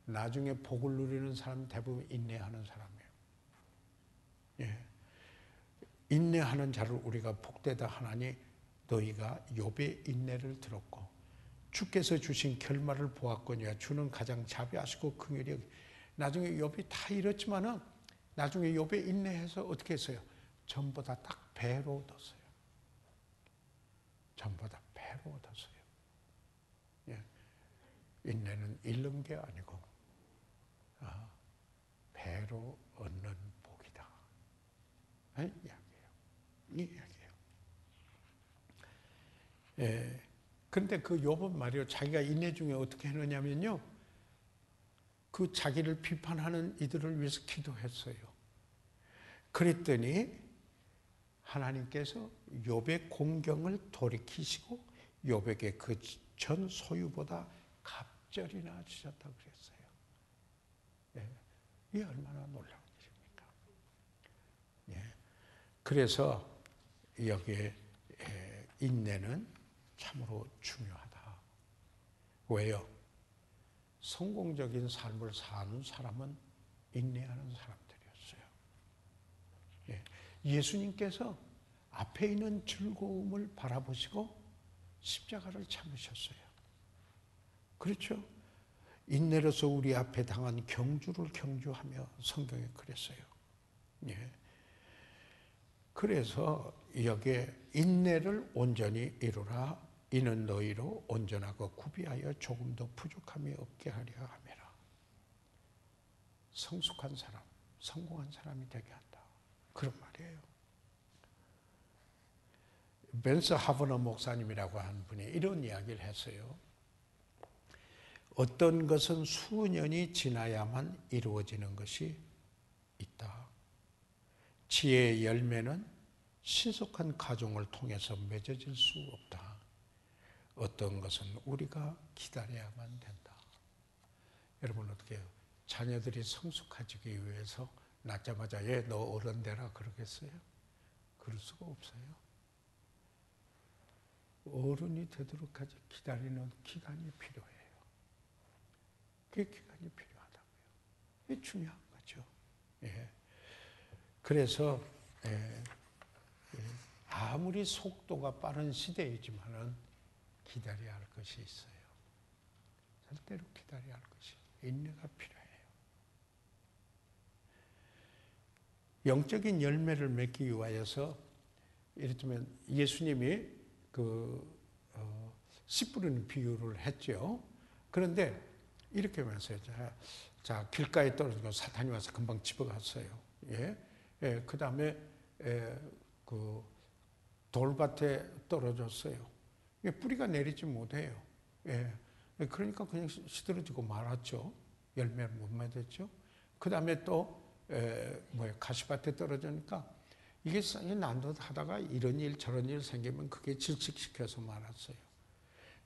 나중에 복을 누리는 사람 대부분 인내하는 사람이에요. 인내하는 자를 우리가 복되다 하나니 너희가 욥의 인내를 들었고 주께서 주신 결말을 보았거니와 주는 가장 자비하시고 긍휼히 나중에 욥이 다 이렇지만은 나중에 욥의 인내해서 어떻게 했어요? 전보다 딱 배로 얻었어요. 전보다 배로 얻었어요. 인내는 잃는 게 아니고 배로 얻는 복이다. 이 이야기예요. 이 이야기예요. 그런데 그 욥은 말이요, 자기가 인내 중에 어떻게 했느냐면요, 그 자기를 비판하는 이들을 위해서 기도했어요. 그랬더니 하나님께서 욥의 공경을 돌이키시고 욥에게 그 전 소유보다 갑절이나 주셨다고 그랬어요. 이게 얼마나 놀라운 일입니까? 그래서 여기에 인내는 참으로 중요하다. 왜요? 성공적인 삶을 사는 사람은 인내하는 사람들이었어요. 예수님께서 앞에 있는 즐거움을 바라보시고 십자가를 참으셨어요. 그렇죠? 인내로서 우리 앞에 당한 경주를 경주하며 성경에 그랬어요. 예. 그래서 여기에 인내를 온전히 이루라. 이는 너희로 온전하고 구비하여 조금도 부족함이 없게 하려 함이라. 성숙한 사람, 성공한 사람이 되게 한다. 그런 말이에요. 벤스 하버너 목사님이라고 하는 분이 이런 이야기를 했어요. 어떤 것은 수년이 지나야만 이루어지는 것이 있다. 지혜의 열매는 신속한 과정을 통해서 맺어질 수 없다. 어떤 것은 우리가 기다려야만 된다. 여러분 어떻게 해요? 자녀들이 성숙해지기 위해서 낳자마자 얘 너 어른 되라 그러겠어요? 그럴 수가 없어요. 어른이 되도록까지 기다리는 기간이 필요해요. 그 기간이 필요하다고요. 이게 중요한 거죠. 예. 그래서 아무리 속도가 빠른 시대이지만은 기다려야 할 것이 있어요. 절대로 기다려야 할 것이 인내가 필요해요. 영적인 열매를 맺기 위하여서 이를테면 예수님이 씨 뿌리는 비유를 했죠. 그런데 이렇게 말했어요. 자, 길가에 떨어지고 사탄이 와서 금방 집어갔어요. 예. 예, 그 다음에 그 돌밭에 떨어졌어요. 뿌리가 내리지 못해요. 예. 그러니까 그냥 시들어지고 말았죠. 열매를 못 맺었죠. 그 다음에 또 가시밭에 떨어지니까 이게 난도하다가 이런 일 저런 일 생기면 그게 질식시켜서 말았어요.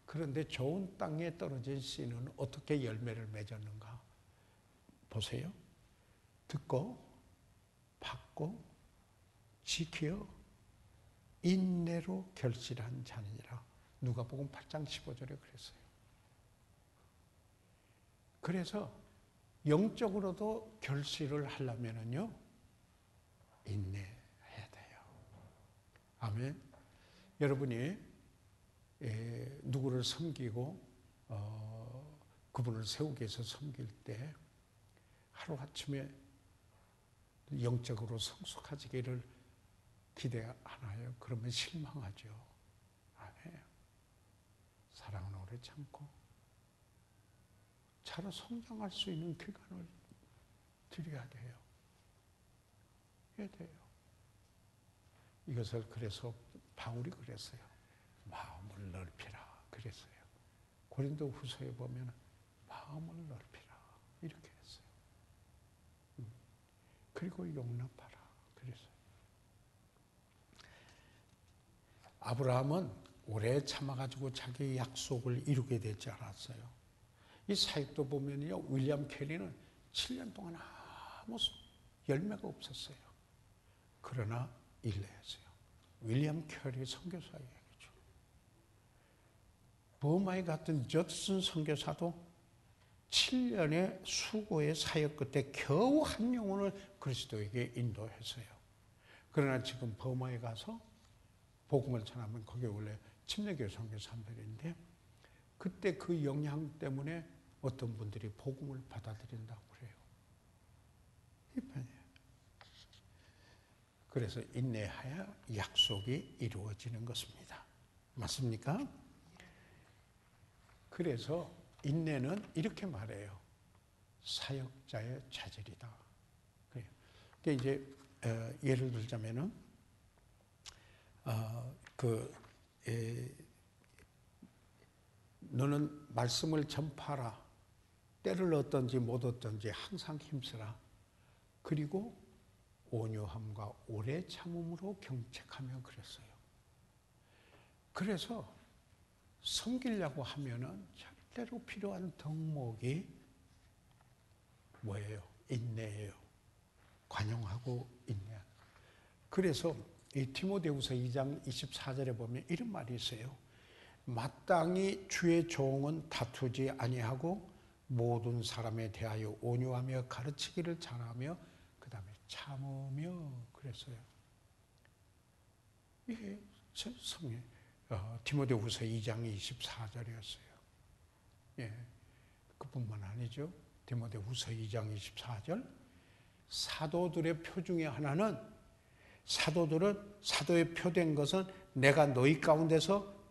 그런데 좋은 땅에 떨어진 씨는 어떻게 열매를 맺었는가? 보세요. 듣고 받고 지켜 인내로 결실한 자니라. 누가복음 8장 15절에 그랬어요. 그래서 영적으로도 결실을 하려면은요, 인내해야 돼요. 아멘. 여러분이 누구를 섬기고 그분을 세우기 위해서 섬길 때 하루아침에 영적으로 성숙해지기를 기대하나요? 그러면 실망하죠. 아멘. 사랑은 오래 참고 차로 성장할 수 있는 기간을 드려야 돼요. 해야 돼요. 이것을 그래서 바울이 그랬어요. 마음을 넓히라 그랬어요. 고린도 후서에 보면 마음을 넓히라 이렇게 했어요. 그리고 용납하라 그랬어요. 아브라함은 오래 참아가지고 자기의 약속을 이루게 되지 않았어요. 이 사역도 보면요, 윌리엄 캐리는 7년 동안 아무 열매가 없었어요. 그러나 인내했어요. 윌리엄 캐리 선교사 이야기죠. 버마에 갔던 저슨 선교사도 7년의 수고의 사역 끝에 겨우 한 영혼을 그리스도에게 인도했어요. 그러나 지금 버마에 가서 복음을 전하면 거기 원래 침례교 선교사들인데 그때 그 영향 때문에 어떤 분들이 복음을 받아들인다고 그래요. 이 편이에요. 그래서 인내하여 약속이 이루어지는 것입니다. 맞습니까? 그래서 인내는 이렇게 말해요. 사역자의 자질이다. 그러니까 이제 예를 들자면은 너는 말씀을 전파하라. 때를 얻든지 못 얻든지 항상 힘쓰라. 그리고 온유함과 오래 참음으로 경책하며 그랬어요. 그래서 섬기려고 하면은 절대로 필요한 덕목이 뭐예요? 인내예요. 관용하고 인내하는. 그래서 이 디모데후서 2장 24절에 보면 이런 말이 있어요. 마땅히 주의 종은 다투지 아니하고 모든 사람에 대하여 온유하며 가르치기를 잘하며 그 다음에 참으며 그랬어요. 이게 성경 디모데후서 2장 24절이었어요. 예, 그뿐만 아니죠. 디모데후서 2장 24절 사도들의 표 중에 하나는 사도의 표된 것은 내가 너희 가운데서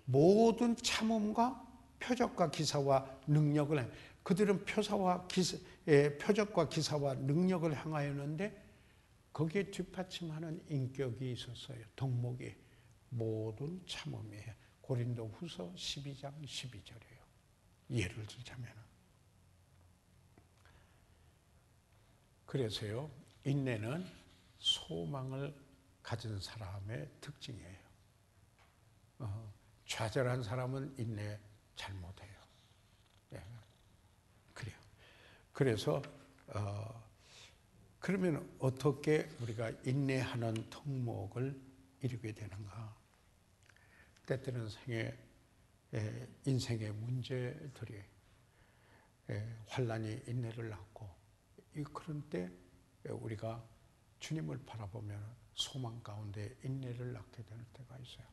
모든 참음과 표적과 기사와 능력을 그들은 표적과 기사와 능력을 행하였는데 거기에 뒷받침하는 인격이 있었어요. 덕목이 모든 참음이에요. 고린도후서 12장 12절이에요. 예를 들자면 그래서요 인내는 소망을 가진 사람의 특징이에요. 좌절한 사람은 인내 잘 못해요. 예, 그래요. 그래서 그러면 어떻게 우리가 인내하는 덕목을 이루게 되는가? 때때는 인생의 문제들이 환난이 인내를 낳고 그런 때 우리가 주님을 바라보면 소망 가운데 인내를 낳게 되는 때가 있어요.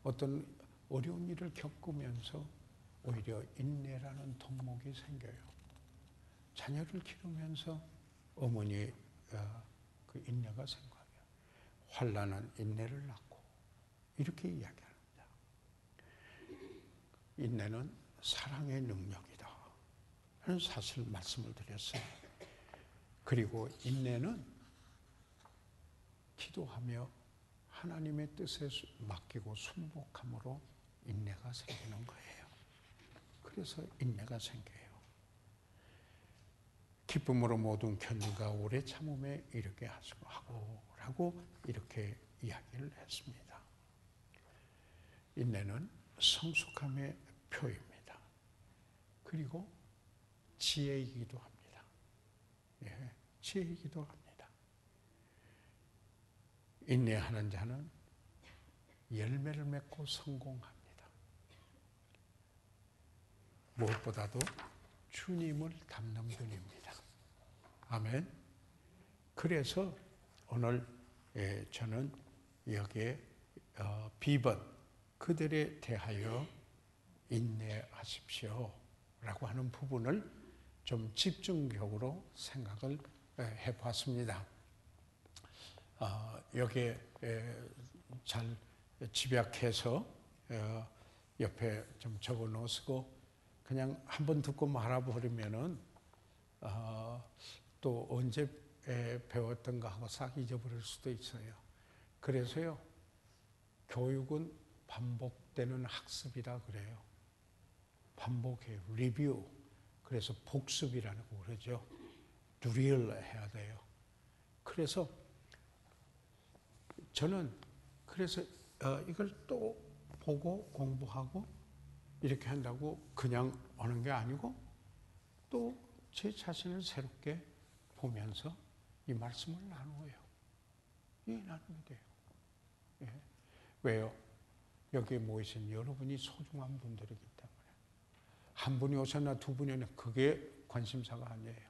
어떤 어려운 일을 겪으면서 오히려 인내라는 덕목이 생겨요. 자녀를 기르면서 어머니의 그 인내가 생겨요. 환난은 인내를 낳고 이렇게 이야기합니다. 인내는 사랑의 능력이다 하는 사실 말씀을 드렸어요. 그리고 인내는 기도하며 하나님의 뜻에 맡기고 순복함으로 인내가 생기는 거예요. 그래서 인내가 생겨요. 기쁨으로 모든 견디가 오래 참음에 이르게 하고라고 이렇게 이야기를 했습니다. 인내는 성숙함의 표입니다. 그리고 지혜이기도 합니다. 예, 지혜이기도 합니다. 인내하는 자는 열매를 맺고 성공합니다. 무엇보다도 주님을 닮는 분입니다. 아멘. 그래서 오늘 저는 여기에 비번 그들에 대하여 인내하십시오 라고 하는 부분을 좀 집중적으로 생각을 해봤습니다. 여기에 잘 집약해서 옆에 좀 적어 놓으시고 그냥 한번 듣고 말아버리면은 또 언제 배웠던가 하고 싹 잊어버릴 수도 있어요. 그래서요 교육은 반복되는 학습이라 그래요. 반복해요. 리뷰. 그래서 복습이라고 그러죠. 드릴 해야 돼요. 그래서 저는 이걸 또 보고 공부하고 이렇게 한다고 그냥 하는 게 아니고 또 제 자신을 새롭게 보면서 이 말씀을 나누어요. 나누게 돼요. 예. 왜요? 여기에 모이신 여러분이 소중한 분들이기 때문에 한 분이 오셨나 두 분이 오나 그게 관심사가 아니에요.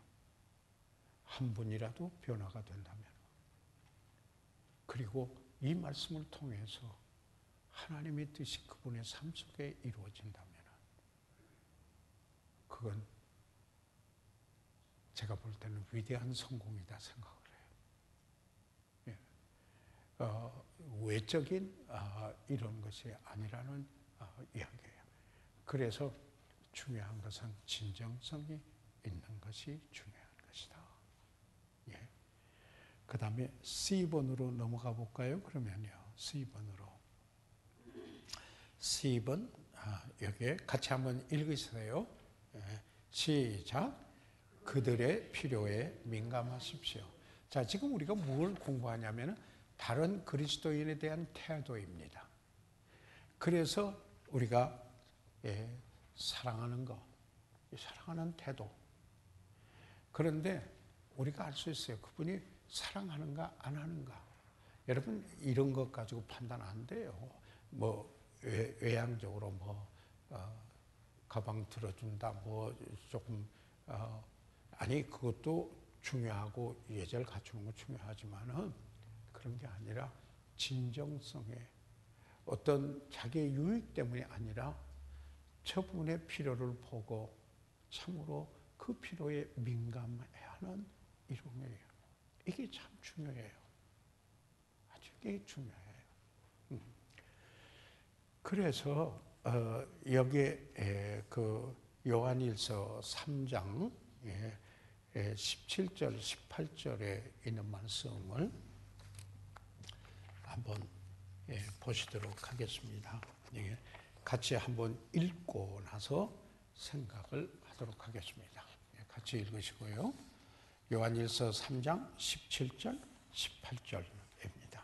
한 분이라도 변화가 된다면 그리고 이 말씀을 통해서 하나님의 뜻이 그분의 삶 속에 이루어진다면 그건 제가 볼 때는 위대한 성공이다 생각을 해요. 예. 외적인 이런 것이 아니라는 이야기예요. 그래서 중요한 것은 진정성이 있는 것이 중요한 것이다. 예. 그 다음에 C번으로 넘어가 볼까요? 그러면요. C번으로. C번, 여기에 같이 한번 읽으세요. 예. 시작. 그들의 필요에 민감하십시오. 자, 지금 우리가 뭘 공부하냐면 다른 그리스도인에 대한 태도입니다. 그래서 우리가 사랑하는 것, 사랑하는 태도. 그런데 우리가 알 수 있어요. 그분이 사랑하는가 안 하는가. 여러분 이런 것 가지고 판단 안 돼요. 뭐 외향적으로 가방 들어준다. 조금 아니 그것도 중요하고 예절 갖추는 거 중요하지만은 그런 게 아니라 진정성에 어떤 자기의 유익 때문이 아니라 저분의 필요를 보고 참으로 그 필요에 민감해야 하는 일용이에요. 이게 참 중요해요. 아주 이게 중요해요. 그래서 여기에 그 요한일서 3장 17절, 18절에 있는 말씀을 한번 보시도록 하겠습니다. 같이 한번 읽고 나서 생각을 하도록 하겠습니다. 같이 읽으시고요. 요한일서 3장 17절, 18절입니다.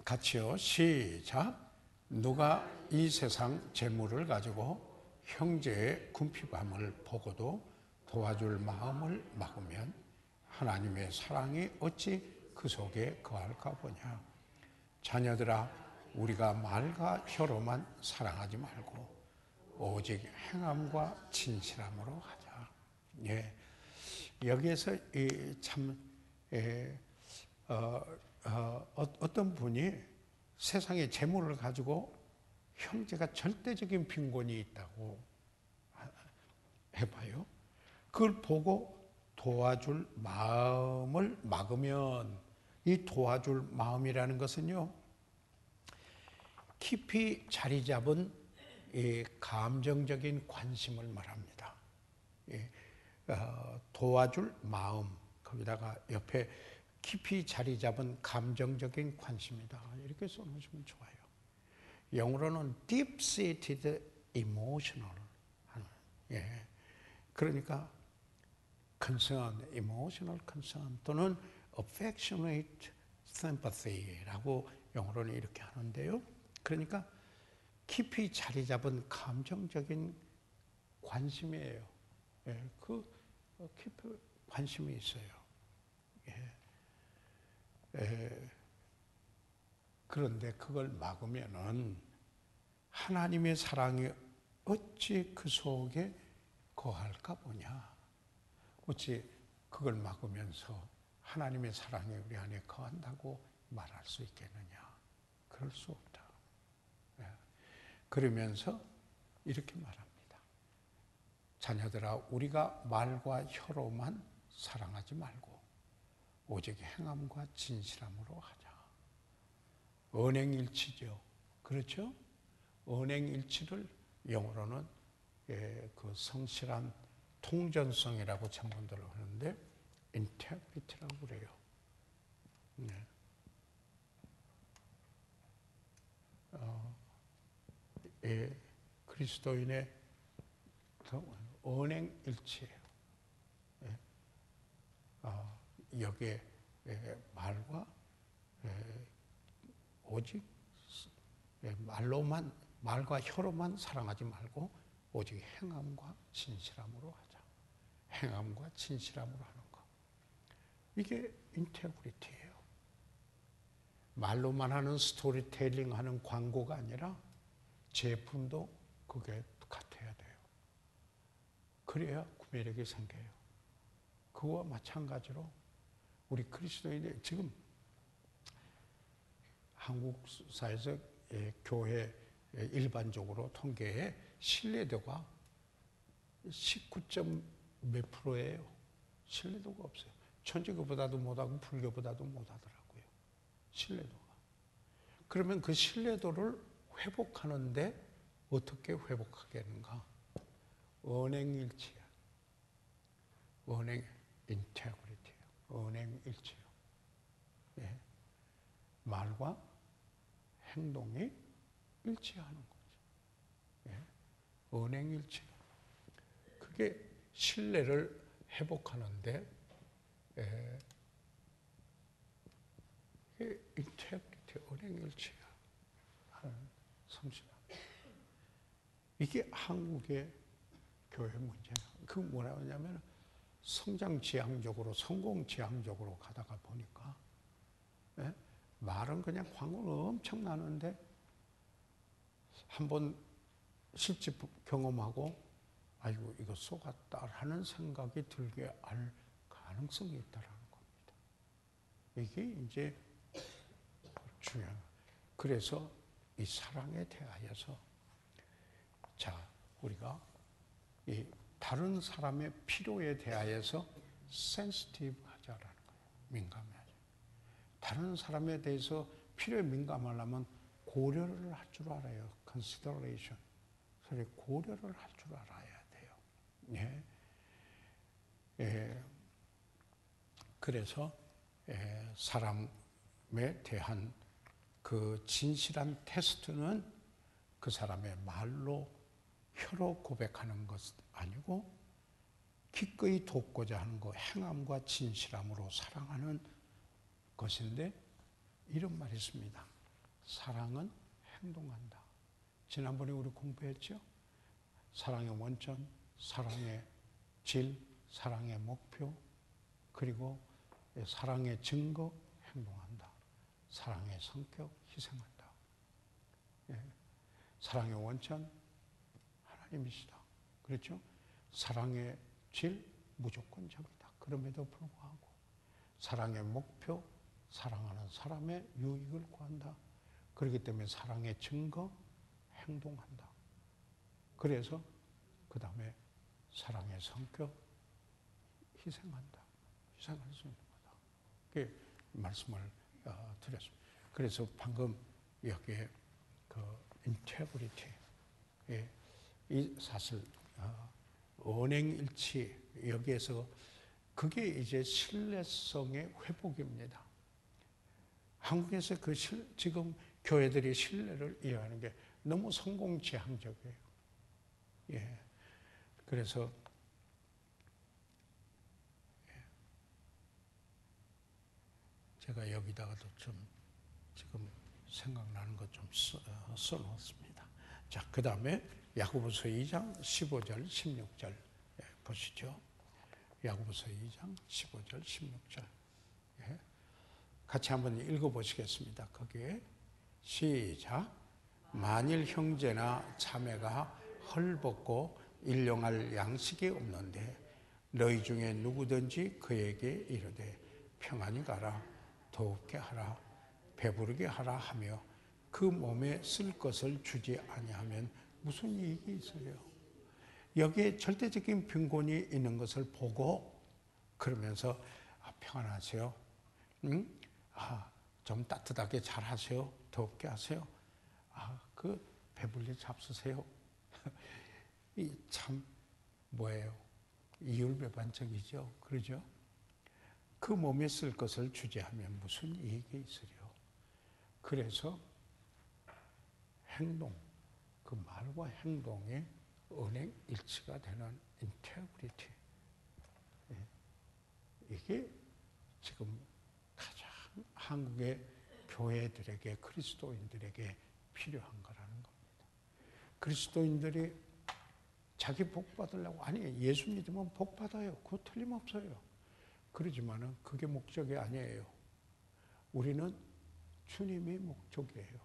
같이요. 시작. 누가 이 세상 재물을 가지고 형제의 궁핍함을 보고도 도와줄 마음을 막으면 하나님의 사랑이 어찌 그 속에 거할까 보냐. 자녀들아, 우리가 말과 혀로만 사랑하지 말고 오직 행함과 진실함으로 하자. 여기에서 어떤 분이 세상에 재물을 가지고 형제가 절대적인 빈곤이 있다고 해봐요. 그걸 보고 도와줄 마음을 막으면, 이 도와줄 마음이라는 것은요, 깊이 자리 잡은 감정적인 관심을 말합니다. 도와줄 마음, 거기다가 옆에 깊이 자리 잡은 감정적인 관심이다. 이렇게 써놓으시면 좋아요. 영어로는 deep-seated emotional 하는, 그러니까 concern, emotional concern 또는 affectionate sympathy라고 영어로는 이렇게 하는데요. 그러니까 깊이 자리 잡은 감정적인 관심이에요. 그 깊이 관심이 있어요. 그런데 그걸 막으면은 하나님의 사랑이 어찌 그 속에 거할까 보냐. 어찌 그걸 막으면서 하나님의 사랑이 우리 안에 거한다고 말할 수 있겠느냐. 그럴 수 없다. 그러면서 이렇게 말합니다. 자녀들아, 우리가 말과 혀로만 사랑하지 말고 오직 행함과 진실함으로 하자. 언행일치죠. 그렇죠? 언행일치를 영어로는 그 성실한 통전성이라고 전문들로 하는데 인tegrity라고 그래요. 그리스도인의 언행일치예요. 여기에 말과 오직 말과 혀로만 사랑하지 말고 오직 행함과 진실함으로 하자. 행함과 진실함으로 하는 것. 이게 인테그리티예요. 말로만 하는 스토리텔링 하는 광고가 아니라 제품도 그게 같아야 돼요. 그래야 구매력이 생겨요. 그와 마찬가지로 우리 그리스도인이 지금 한국 사회에서 교회 일반적으로 통계에 신뢰도가 19점 몇 프로예요. 신뢰도가 없어요. 천주교보다도 못하고 불교보다도 못하더라고요. 신뢰도가. 그러면 그 신뢰도를 회복하는데 어떻게 회복하겠는가? 언행일치야. 언행 인테그리티예요. 언행일치요. 말과 행동이 일치하는 거죠. 언행일치. 그게 신뢰를 회복하는데 이게 인테그리티, 언행일치야. 하는 성실함. 이게 한국의 교회 문제예요. 그 뭐라고 하냐면 성장지향적으로, 성공지향적으로 가다가 보니까 말은 그냥 광고는 엄청 나는데 한번 실제 경험하고 아이고 이거 속았다 하는 생각이 들게 할 가능성이 있다는 겁니다. 이게 이제 중요한 그래서 이 사랑에 대하여서 우리가 이 다른 사람의 필요에 대하여서 센시티브 하자라는 거예요. 민감해야죠. 다른 사람에 대해서 필요에 민감하려면 고려를 할 줄 알아요. consideration. 그래서 고려를 할 줄 알아야 돼요. 예. 예. 그래서 사람에 대한 그 진실한 테스트는 그 사람의 말로 혀로 고백하는 것 아니고 기꺼이 돕고자 하는 것, 행함과 진실함으로 사랑하는 것인데 이런 말이 있습니다. 사랑은 행동한다. 지난번에 우리 공부했죠? 사랑의 원천, 사랑의 질, 사랑의 목표, 그리고 사랑의 증거, 행동한다. 사랑의 성격, 희생한다. 예. 사랑의 원천, 하나님이시다. 그렇죠? 사랑의 질, 무조건적이다. 그럼에도 불구하고 사랑의 목표, 사랑하는 사람의 유익을 구한다. 그렇기 때문에 사랑의 증거, 행동한다. 그래서 그 다음에 사랑의 성격, 희생한다. 희생할 수 있는 거다. 그 말씀을 드렸습니다. 그래서 방금 여기에 그 인테그리티, 이 사실 언행일치, 여기에서 그게 이제 신뢰성의 회복입니다. 한국에서 지금 교회들이 신뢰를 이해하는 게 너무 성공지향적이에요. 예. 그래서 제가 여기다가도 좀 지금 생각나는 것 좀 써놓았습니다. 자, 그 다음에 야고보서 2장 15절, 16절 보시죠. 야고보서 2장 15절, 16절. 예. 같이 한번 읽어보시겠습니다. 거기에 시작. 만일 형제나 자매가 헐벗고 일용할 양식이 없는데 너희 중에 누구든지 그에게 이르되 평안히 가라, 더욱게 하라, 배부르게 하라 하며 그 몸에 쓸 것을 주지 아니하면 무슨 이익이 있어요? 여기에 절대적인 빈곤이 있는 것을 보고 그러면서 평안하세요. 응? 좀 따뜻하게 잘 하세요. 더욱게 하세요. 그 배불리 잡수세요. 이 참 뭐예요? 이율배반적이죠. 그러죠? 그 몸에 쓸 것을 주지 하면 무슨 이익이 있으려. 그래서 행동, 그 말과 행동의 언행 일치가 되는 인테그리티. 이게 지금 가장 한국의 교회들에게, 그리스도인들에게 필요한 거라는 겁니다. 그리스도인들이 자기 복 받으려고, 아니 예수 믿으면 복 받아요. 그거 틀림없어요. 그러지만은 그게 목적이 아니에요. 우리는 주님이 목적이에요.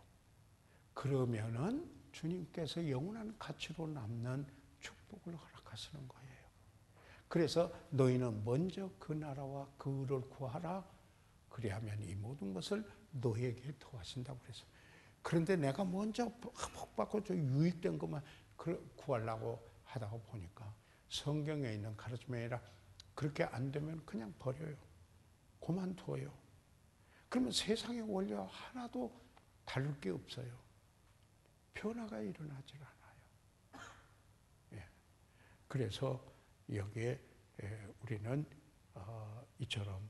그러면은 주님께서 영원한 가치로 남는 축복을 허락하시는 거예요. 그래서 너희는 먼저 그 나라와 그 의를 구하라. 그리하면 이 모든 것을 너희에게 더하신다고 그랬어요. 그런데 내가 먼저 복받고 좀 유익된 것만 구하려고 하다가 보니까 성경에 있는 가르침이 아니라 그렇게 안 되면 그냥 버려요. 그만둬요. 그러면 세상의 원리와 하나도 다를 게 없어요. 변화가 일어나질 않아요. 예. 그래서 여기에 우리는 이처럼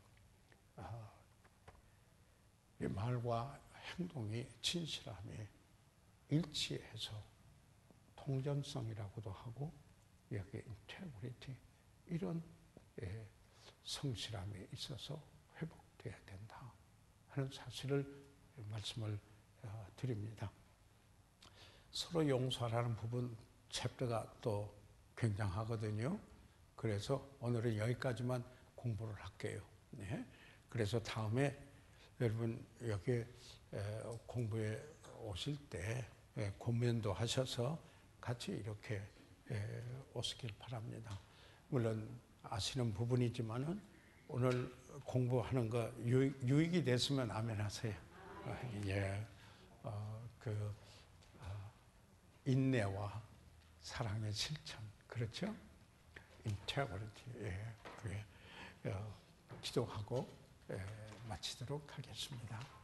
말과 행동이 진실함에 일치해서 통전성이라고도 하고 여기에 인테그리티, 이런 성실함이 있어서 회복돼야 된다 하는 사실을 말씀을 드립니다. 서로 용서하라는 부분 챕터가 또 굉장하거든요. 그래서 오늘은 여기까지만 공부를 할게요. 네. 그래서 다음에 여러분 여기 공부에 오실 때 고면도 하셔서 같이 이렇게 오시길 바랍니다. 물론 아시는 부분이지만은 오늘 공부하는 거 유익이 됐으면 아멘 하세요. 예. 그 인내와 사랑의 실천, 그렇죠? integrity, 예, 그게 기도하고 마치도록 하겠습니다.